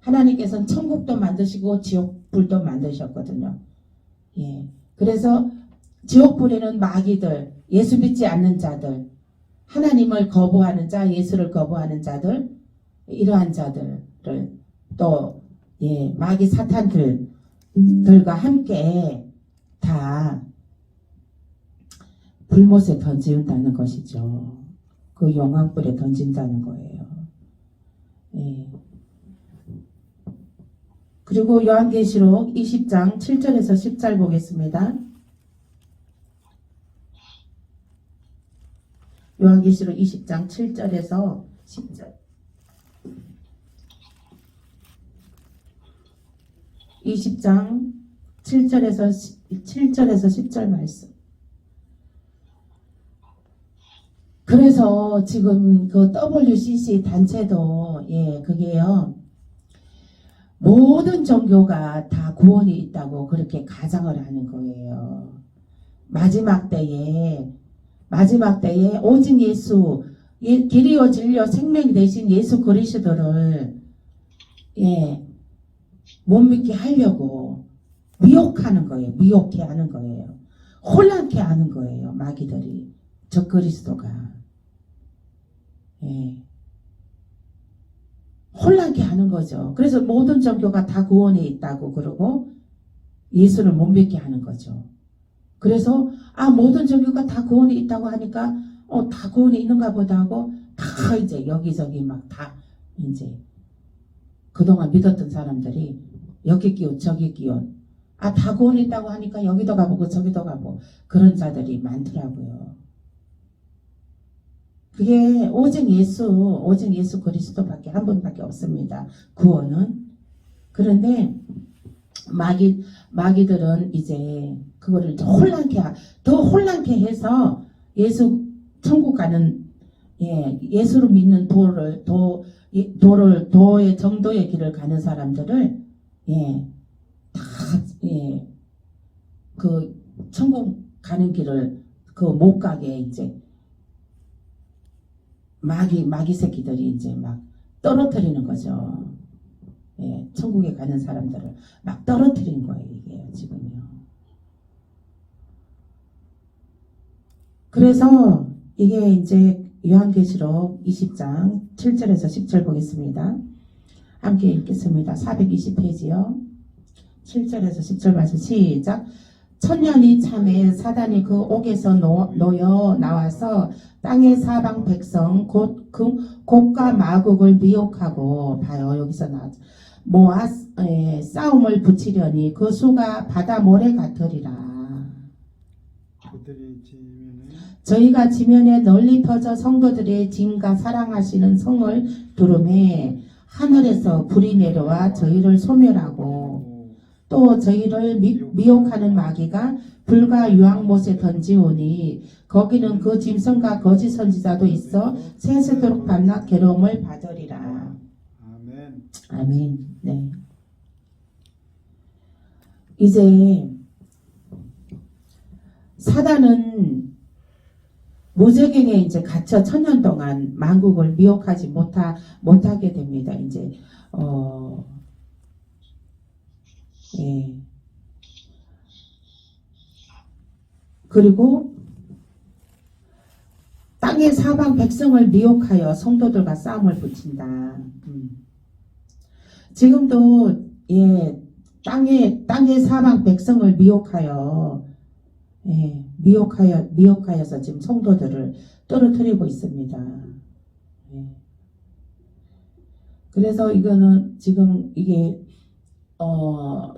하나님께서는 천국도 만드시고 지옥불도 만드셨거든요. 그래서 지옥불에는 마귀들, 예수 믿지 않는 자들, 하나님을 거부하는 자, 예수를 거부하는 자들, 이러한 자들을 또 마귀 사탄들과 함께 다 불못에 던지운다는 것이죠. 그 용왕불에 던진다는 거예요. 예. 그리고 요한계시록 20장 7절에서 10절 보겠습니다. 요한계시록 20장 7절에서 10절. 20장 7절에서 10절 말씀. 그래서 지금 그 WCC 단체도 그게요. 모든 종교가 다 구원이 있다고 그렇게 가정을 하는 거예요. 마지막 때에 오직 예수, 길이요 진리요 생명이 되신 예수 그리스도를 못 믿게 하려고 미혹하는 거예요. 미혹해 하는 거예요. 혼란케 하는 거예요. 마귀들이. 저 그리스도가. 혼란케 하는 거죠. 그래서 모든 종교가 다 구원에 있다고 그러고 예수를 못 믿게 하는 거죠. 그래서 모든 종교가 다 구원에 있다고 하니까 다 구원에 있는가 보다 하고 다 이제 여기저기 막 다 이제 그동안 믿었던 사람들이 여기 끼운 저기 끼운 다 구원에 있다고 하니까 여기도 가보고 저기도 가보고 그런 자들이 많더라고요. 그게 오직 예수 그리스도밖에 한 분밖에 없습니다. 구원은. 그런데 마귀들은 이제 그거를 더 혼란케 해서 예수 천국 가는 예수를 믿는 도의 정도의 길을 가는 사람들을 그 천국 가는 길을 그 못 가게 이제 마귀 새끼들이 이제 막 떨어뜨리는 거죠. 천국에 가는 사람들을 막 떨어뜨리는 거예요, 이게 지금요. 그래서 이게 이제 요한계시록 20장 7절에서 10절 보겠습니다. 함께 읽겠습니다. 420페이지요. 7절에서 10절 말씀 시작. 천년이 참에 사단이 그 옥에서 놓여 나와서 땅의 사방 백성 곧과 마국을 미혹하고 봐요. 여기서 모아 싸움을 붙이려니 그 수가 바다 모래 같으리라. 저희가 지면에 널리 퍼져 성도들의 짐과 사랑하시는 성을 두름에 하늘에서 불이 내려와 저희를 소멸하고 또 저희를 미혹하는 마귀가 불과 유황못에 던지오니 거기는 그 짐승과 거짓 선지자도 있어 세세도록 밤낮 괴로움을 받으리라. 아멘. 아멘. 네. 이제 사단은 무저갱에 이제 갇혀 천년 동안 만국을 미혹하지 못하게 됩니다. 이제 그리고 땅의 사방 백성을 미혹하여 성도들과 싸움을 붙인다. 지금도 땅의 사방 백성을 미혹하여서 지금 성도들을 떨어뜨리고 있습니다. 그래서 이거는 지금 이게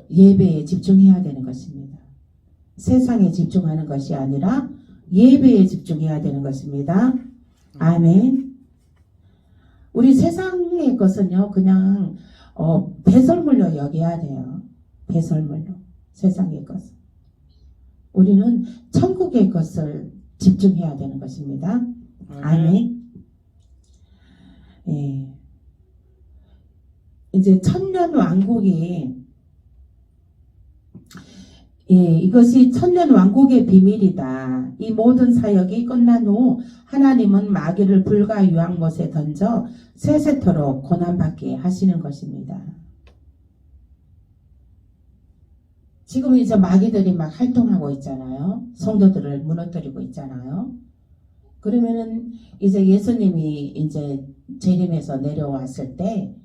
예배에 집중해야 되는 것입니다. 세상에 집중하는 것이 아니라 예배에 집중해야 되는 것입니다. 아멘. 우리 세상의 것은요, 그냥 배설물로 여겨야 돼요. 배설물로. 세상의 것은. 우리는 천국의 것을 집중해야 되는 것입니다. 아멘. 이제 천년 왕국이 이것이 천년 왕국의 비밀이다. 이 모든 사역이 끝난 후 하나님은 마귀를 불과 유황못에 던져 세세토록 고난받게 하시는 것입니다. 지금 이제 마귀들이 막 활동하고 있잖아요. 성도들을 무너뜨리고 있잖아요. 그러면은 이제 예수님이 이제 재림에서 내려왔을 때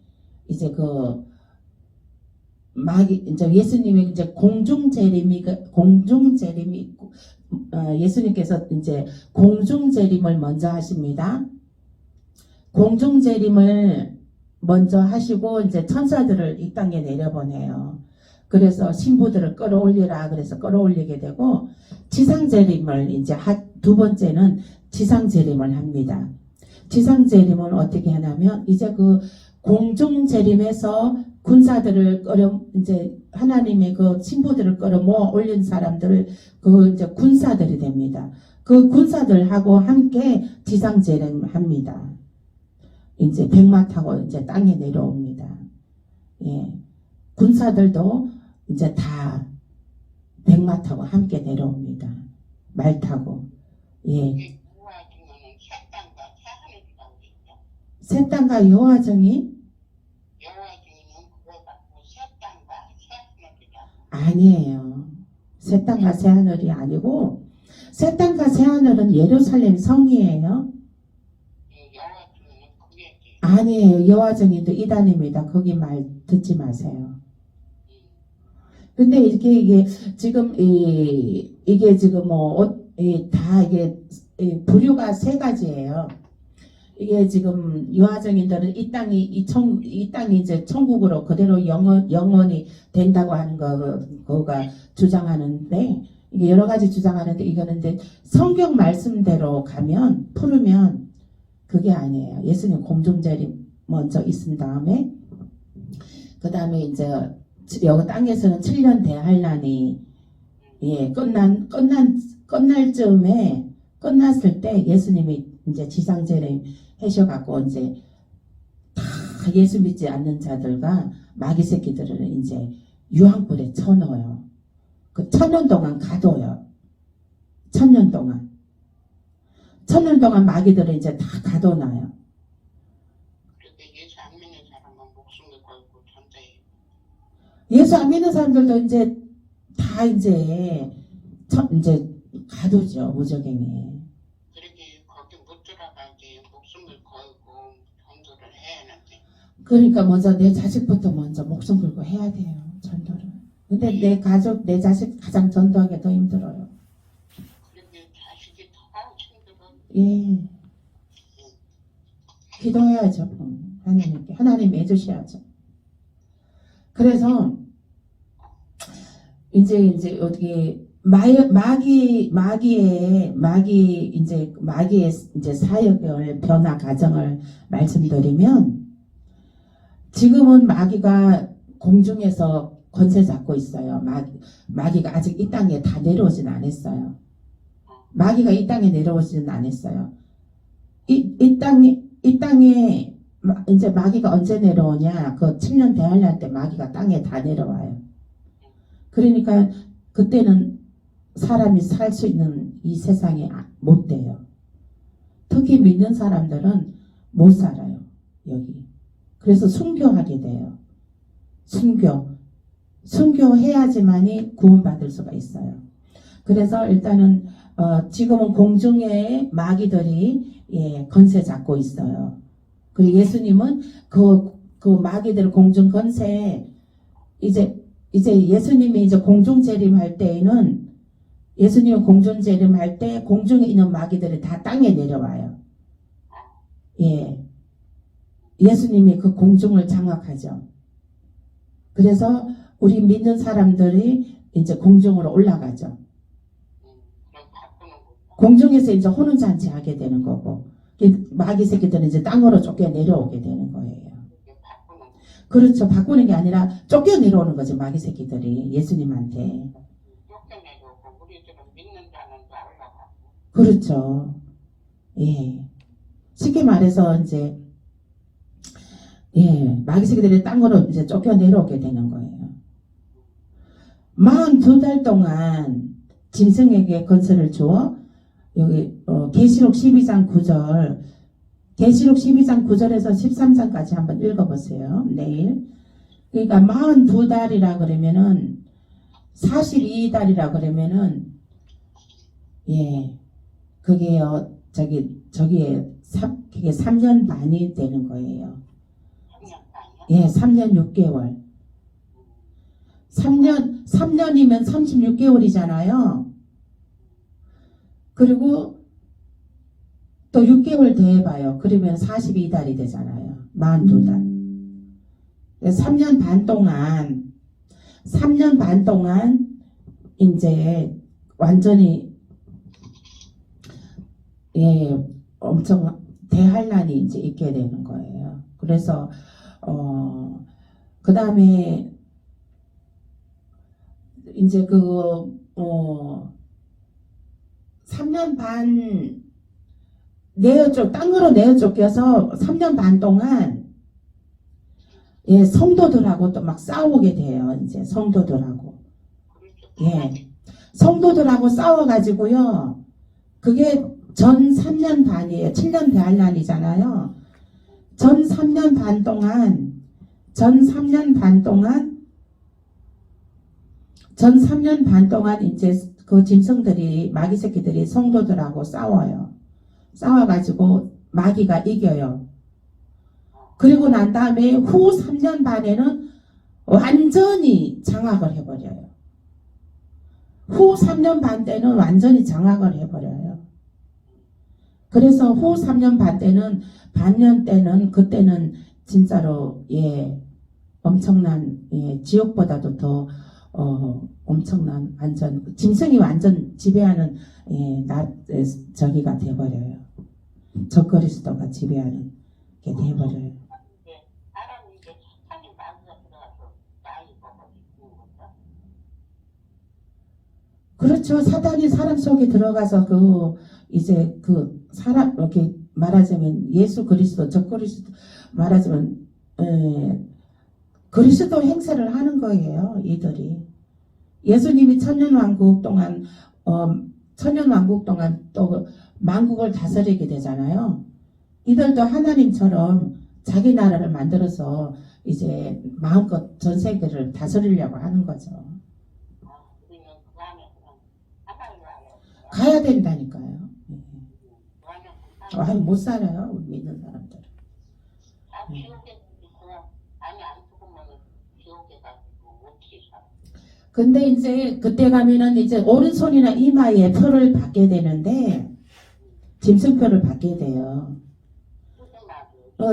이제 이제 예수님이 이제 공중 재림이 있고, 예수님께서 이제 공중 재림을 먼저 하십니다. 공중재림을 먼저 하시고 이제 천사들을 이 땅에 내려보내요. 그래서 신부들을 끌어올리라 그래서 끌어올리게 되고 지상재림을 이제 두 번째는 지상재림을 합니다. 지상재림은 어떻게 하냐면 이제 그 공중재림에서 군사들을 이제 하나님의 그 신부들을 끌어 모아 올린 사람들을 그 이제 군사들이 됩니다. 그 군사들하고 함께 지상재림 합니다. 이제 백마 타고 이제 땅에 내려옵니다. 예. 군사들도 이제 다 백마 타고 함께 내려옵니다. 말 타고. 예. 새 땅과 여호와정이 아니에요. 새 땅과 새 하늘이 아니고 새 땅과 새 하늘은 예루살렘 성이에요. 아니에요. 여호와정이도 이단입니다. 거기 말 듣지 마세요. 근데 이게 지금 이게 지금 다 이게 부류가 세 가지예요. 이게 지금 여호와정인들은 이 땅이 이제 천국으로 그대로 영원히 된다고 하는 거가 주장하는데 이게 여러 가지 주장하는데 이거는 이제 성경 말씀대로 풀으면 그게 아니에요. 예수님 공중재림 먼저 있은 다음에 그 다음에 이제 여기 땅에서는 7년 대환란이 끝날 즈음에 끝났을 때 예수님이 이제 지상재림 하셔갖고 이제 다 예수 믿지 않는 자들과 마귀 새끼들을 이제 유황불에 쳐넣어요. 그 1000년 동안 가둬요. 1000년 동안. 1000년 동안 마귀들을 이제 다 가둬놔요. 예수 안 믿는 사람은 목숨을 걸고 전대해요. 예수 안 믿는 사람들도 이제 다 이제 가두죠. 무적행에. 그렇게 거기 못 들어가게 목숨을 걸고 전도를 해야 하는데. 그러니까 먼저 내 자식부터 먼저 목숨 걸고 해야 돼요. 전도를. 근데 내 가족, 내 자식 가장 전도하기 더 힘들어요. 그렇게 자식이 더 힘들어. 예. 기도해야죠. 하나님께. 하나님 해주셔야죠. 그래서 이제 어떻게 마귀의 이제 사역을 변화 과정을 말씀드리면 지금은 마귀가 공중에서 권세 잡고 있어요. 마귀가 아직 이 땅에 다 내려오진 않았어요. 마귀가 이 땅에 내려오지는 않았어요. 이 땅에 이제 마귀가 언제 내려오냐? 그 7년 대환란 때 마귀가 땅에 다 내려와요. 그러니까 그때는 사람이 살 수 있는 이 세상에 못 돼요. 특히 믿는 사람들은 못 살아요. 여기. 그래서 순교하게 돼요. 순교해야지만이 구원받을 수가 있어요. 그래서 일단은 지금은 공중에 마귀들이 권세 잡고 있어요. 그리고 예수님은 그 마귀들 공중 권세 이제 예수님이 이제 공중 재림할 때에는 예수님이 공중 재림할 때 공중에 있는 마귀들이 다 땅에 내려와요. 예. 예수님이 그 공중을 장악하죠. 그래서 우리 믿는 사람들이 이제 공중으로 올라가죠. 공중에서 이제 혼은잔치 하게 되는 거고, 마귀 새끼들은 이제 땅으로 쫓겨 내려오게 되는 거예요. 그렇죠. 바꾸는 게 아니라 쫓겨 내려오는 거죠. 마귀 새끼들이 예수님한테. 쫓겨내려고 우리들은 믿는다는 줄 알라고. 그렇죠. 예. 쉽게 말해서 이제 마귀 새끼들이 땅으로 이제 쫓겨 내려오게 되는 거예요. 42달 동안 짐승에게 건설을 주어 여기 계시록 12장 9절 계시록 12장 9절에서 13장까지 한번 읽어보세요. 내일. 그러니까 42달이라 그러면은 42달이라 그러면은 그게요 저기에 그게 3년 반이 되는 거예요. 3년 6개월. 3년이면 36개월이잖아요. 그리고 또 또 6개월 대해봐요. 그러면 42달이 되잖아요. 42달. 3년 반 동안 이제 완전히 엄청 대환란이 이제 있게 되는 거예요. 그래서 그 다음에 이제 3년 반 땅으로 내어 쫓겨서 3년 반 동안 성도들하고 또 막 싸우게 돼요. 이제 성도들하고. 성도들하고 싸워가지고요. 그게 전 3년 반이에요. 7년 대환란이잖아요. 전 3년 반 동안 이제 그 짐승들이, 마귀 새끼들이 성도들하고 싸워요. 싸워가지고 마귀가 이겨요. 그리고 난 다음에 후 3년 반에는 완전히 장악을 해버려요. 후 3년 반 때는 완전히 장악을 해버려요. 그래서 후 3년 반 때는, 반년 때는, 그때는 진짜로, 엄청난, 지옥보다도 더, 엄청난, 완전, 짐승이 완전 지배하는, 저기가 돼버려요. 적그리스도가 지배하는 게 돼버려요. 사람이 이제 사람이 마귀가 들어가서 나이 먹어지는 거죠. 그렇죠. 사단이 사람 속에 들어가서 사람, 이렇게 말하자면 예수 그리스도, 적그리스도 말하자면, 그리스도 행세를 하는 거예요. 이들이. 예수님이 천년왕국 동안 또 만국을 다스리게 되잖아요. 이들도 하나님처럼 자기 나라를 만들어서 이제 마음껏 전 세계를 다스리려고 하는 거죠. 우리는 그 안에 그냥 하나님 안에 가야 된다니까요. 그 안에 못 살아요. 믿는 사람들은. 지옥에 그냥 안에 안 죽으면 지옥에 가지고 어떻게 살아? 근데 이제 그때 가면은 이제 오른손이나 이마에 표를 받게 되는데, 짐승표를 받게 돼요.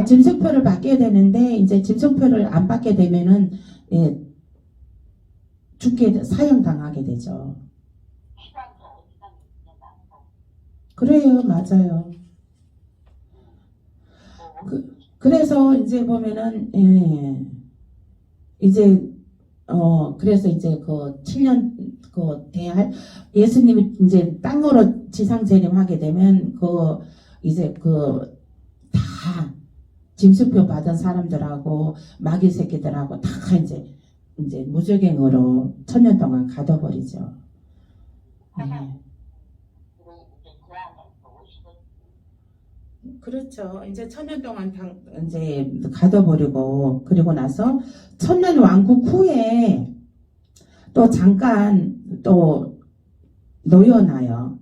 짐승표를 받게 되는데, 이제 짐승표를 안 받게 되면은, 사형당하게 되죠. 그래요, 맞아요. 그래서 이제 보면은, 그래서 이제 7년, 예수님이 이제 땅으로 지상 재림하게 되면, 다, 짐승표 받은 사람들하고, 마귀 새끼들하고 다 이제 무적행으로 천년 동안 가둬버리죠. 그렇죠. 이제 천년 동안 이제 가둬버리고, 그리고 나서 천년 왕국 후에 또 잠깐 또 놓여놔요.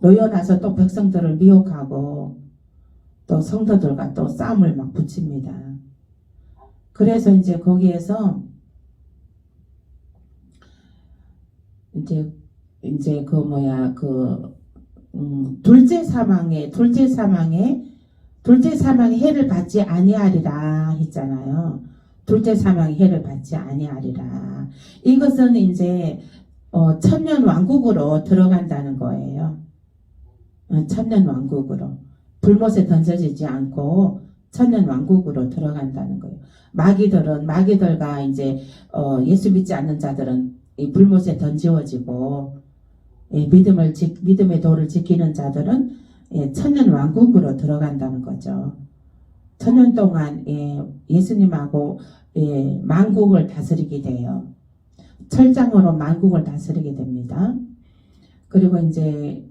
놓여놔서 또 백성들을 미혹하고 또 성도들과 또 싸움을 막 붙입니다. 그래서 이제 거기에서 둘째 사망의 해를 받지 아니하리라 했잖아요. 둘째 사망의 해를 받지 아니하리라. 이것은 이제 천년 왕국으로 들어간다는 거예요. 천년 왕국으로. 불못에 던져지지 않고 천년 왕국으로 들어간다는 거예요. 마귀들과 이제 예수 믿지 않는 자들은 이 불못에 던지워지고, 믿음의 도를 지키는 자들은 천년 왕국으로 들어간다는 거죠. 천년 동안 예수님하고 만국을 다스리게 돼요. 철장으로 만국을 다스리게 됩니다. 그리고 이제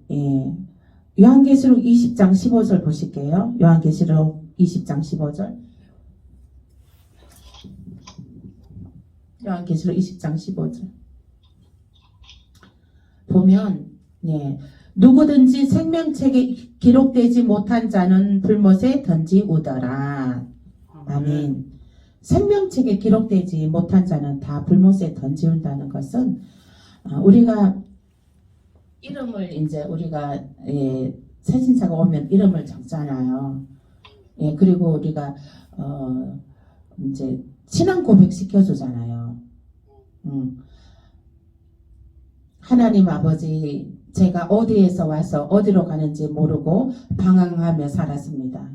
요한계시록 20장 15절 보실게요. 요한계시록 20장 15절. 요한계시록 20장 15절. 보면 누구든지 생명책에 기록되지 못한 자는 불못에 던지우더라. 아멘. 생명책에 기록되지 못한 자는 다 불못에 던지운다는 것은 우리가 이름을 이제 우리가 새신자가 오면 이름을 적잖아요. 예, 그리고 우리가 이제 신앙 고백 시켜주잖아요. 하나님 아버지, 제가 어디에서 와서 어디로 가는지 모르고 방황하며 살았습니다.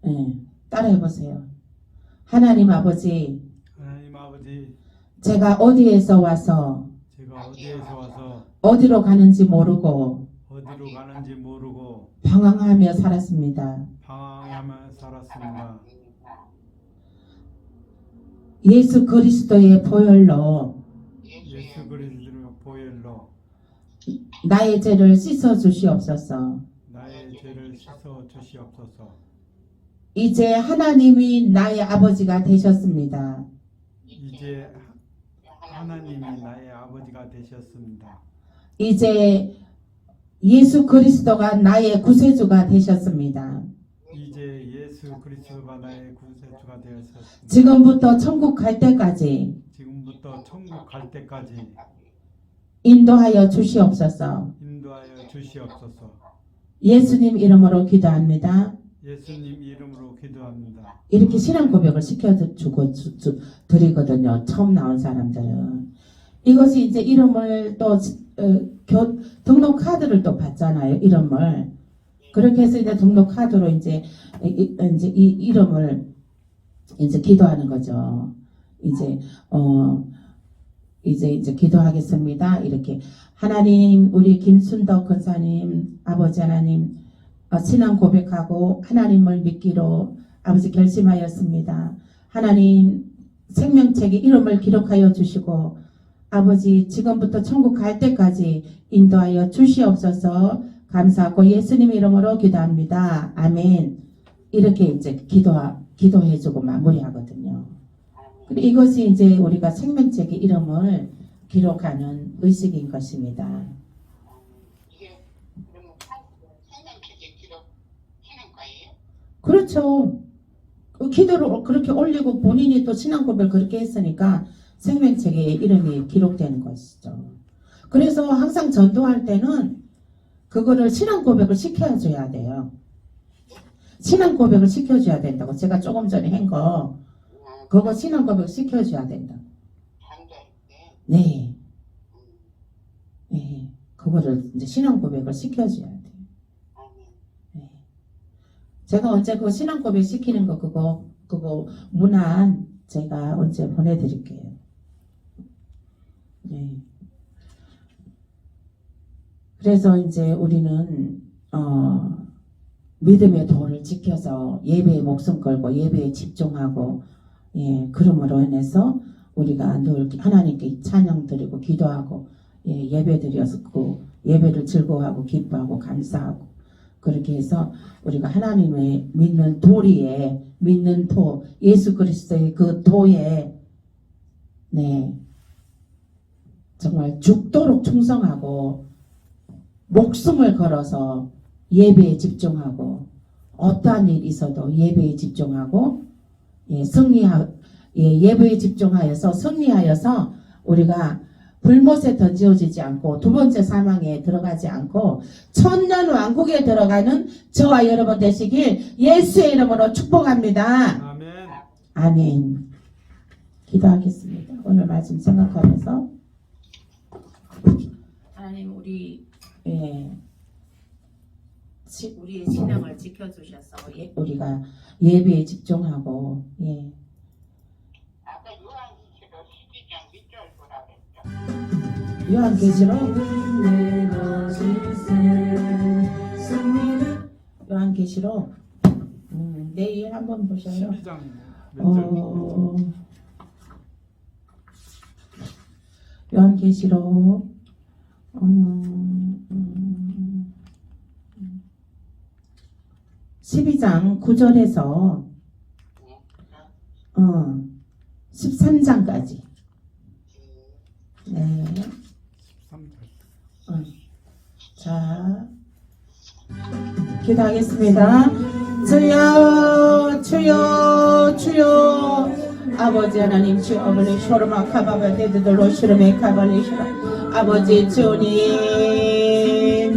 예, 따라해보세요. 하나님 아버지, 하나님 아버지, 제가 어디에서 와서 제가 어디에서 와서 어디로 가는지 모르고 어디로 가는지 모르고 방황하며 살았습니다. 방황하며 살았습니다. 예수 그리스도의 보혈로 예수 그리스도의 보혈로 나의 죄를 씻어 주시옵소서. 나의 죄를 씻어 주시옵소서. 이제 하나님이 나의 아버지가 되셨습니다. 이제 하나님이 나의 아버지가 되셨습니다. 이제 예수 그리스도가 나의 구세주가 되셨습니다. 이제 예수 그리스도가 나의 구세주가 되었습니다. 지금부터 천국 갈 때까지 지금부터 천국 갈 때까지 인도하여 주시옵소서. 인도하여 주시옵소서. 예수님 이름으로 기도합니다. 예수님 이름으로 기도합니다. 이렇게 신앙 고백을 시켜주고 드리거든요. 처음 나온 사람들은. 이것이 이제 이름을 또 등록 카드를 또 받잖아요. 이름을. 그렇게 해서 이제 등록 카드로 이제 이 이름을 이제 기도하는 거죠. 이제 기도하겠습니다. 이렇게 하나님, 우리 김순덕 권사님, 아버지 하나님, 신앙 고백하고 하나님을 믿기로 아버지 결심하였습니다. 하나님 생명책에 이름을 기록하여 주시고 아버지 지금부터 천국 갈 때까지 인도하여 주시옵소서. 감사하고 예수님 이름으로 기도합니다. 아멘. 이렇게 이제 기도해주고 마무리하거든요. 이것이 이제 우리가 생명책에 이름을 기록하는 의식인 것입니다. 이게 그러면 생명책에 기록하는 거예요? 그렇죠. 그 기도를 그렇게 올리고 본인이 또 신앙 고백을 그렇게 했으니까 생명책에 이름이 기록되는 것이죠. 그래서 항상 전도할 때는 그거를 신앙 고백을 시켜줘야 돼요. 신앙 고백을 시켜줘야 된다고. 제가 조금 전에 한 거 그거 신앙 고백 시켜줘야 된다. 전도할 때. 네. 네. 그거를 이제 신앙 고백을 시켜줘야 돼요. 네. 제가 언제 그 신앙 고백 시키는 거 그거 문안 제가 언제 보내드릴게요. 네. 그래서 이제 우리는 믿음의 도를 지켜서 예배에 목숨 걸고 예배에 집중하고 그럼으로 인해서 우리가 늘 하나님께 찬양 드리고 기도하고 예배 드려서 그 예배를 즐거워하고 기뻐하고 감사하고 그렇게 해서 우리가 하나님의 믿는 도리에 믿는 도 예수 그리스도의 그 도에 정말 죽도록 충성하고 목숨을 걸어서 예배에 집중하고 어떠한 일이 있어도 예배에 집중하고 예배에 집중하여서 승리하여서 우리가 불못에 던져지지 않고 두 번째 사망에 들어가지 않고 천년 왕국에 들어가는 저와 여러분 되시길 예수의 이름으로 축복합니다. 아멘. 아멘. 기도하겠습니다. 오늘 말씀 생각하면서 하나님 우리의 신앙을 지켜주셔서 우리가 예배에 집중하고 아까 요한계시록 12장 1절 보라 그랬죠? 요한계시록 내일 한번 보셔요. 12장 몇 절? 요한계시록 12장 9절에서 13장까지. 네. 13절. 자, 기도하겠습니다. 주여, 주여, 주여. 아버지 하나님 주여 어머니 쇼르마 카바바 데드돌로 슈르메 카발리 슈라 아버지 주님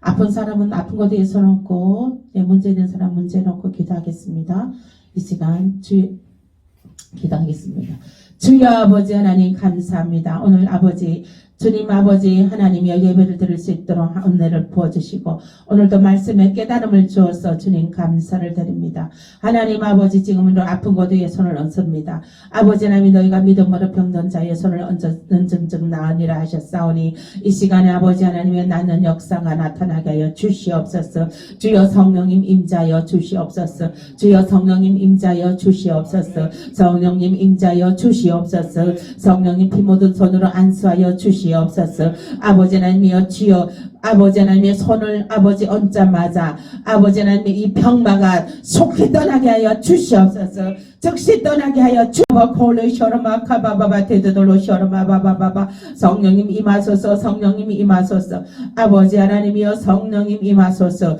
아픈 사람은 아픈 것에 대해서 놓고 문제 있는 사람 문제 놓고 기도하겠습니다. 이 시간 기도하겠습니다. 주여 아버지 하나님 감사합니다. 오늘 아버지 주님 아버지 하나님의 예배를 드릴 수 있도록 은혜를 부어주시고 오늘도 말씀에 깨달음을 주어서 주님 감사를 드립니다. 하나님 아버지 지금도 아픈 곳 위에 손을 얹습니다. 아버지 하나님 너희가 믿음으로 병든 자의 손을 얹은즉 나으니라 하셨사오니 이 시간에 아버지 하나님의 낫는 역사가 나타나게 하여 주시옵소서. 주여 성령님 임자여 주시옵소서. 주여 성령님 임자여 주시옵소서. 성령님 임자여 주시옵소서. 성령님 피 묻은 손으로 안수하여 주시옵소서. 아버지 하나님이여 주여 아버지 하나님의 손을 아버지 얹자마자 아버지 하나님의 이 병마가 속히 떠나게 하여 주시옵소서. 즉시 떠나게 하여 주옵소서. 성령님 임하소서. 성령님 임하소서. 아버지 하나님이여 성령님 임하소서.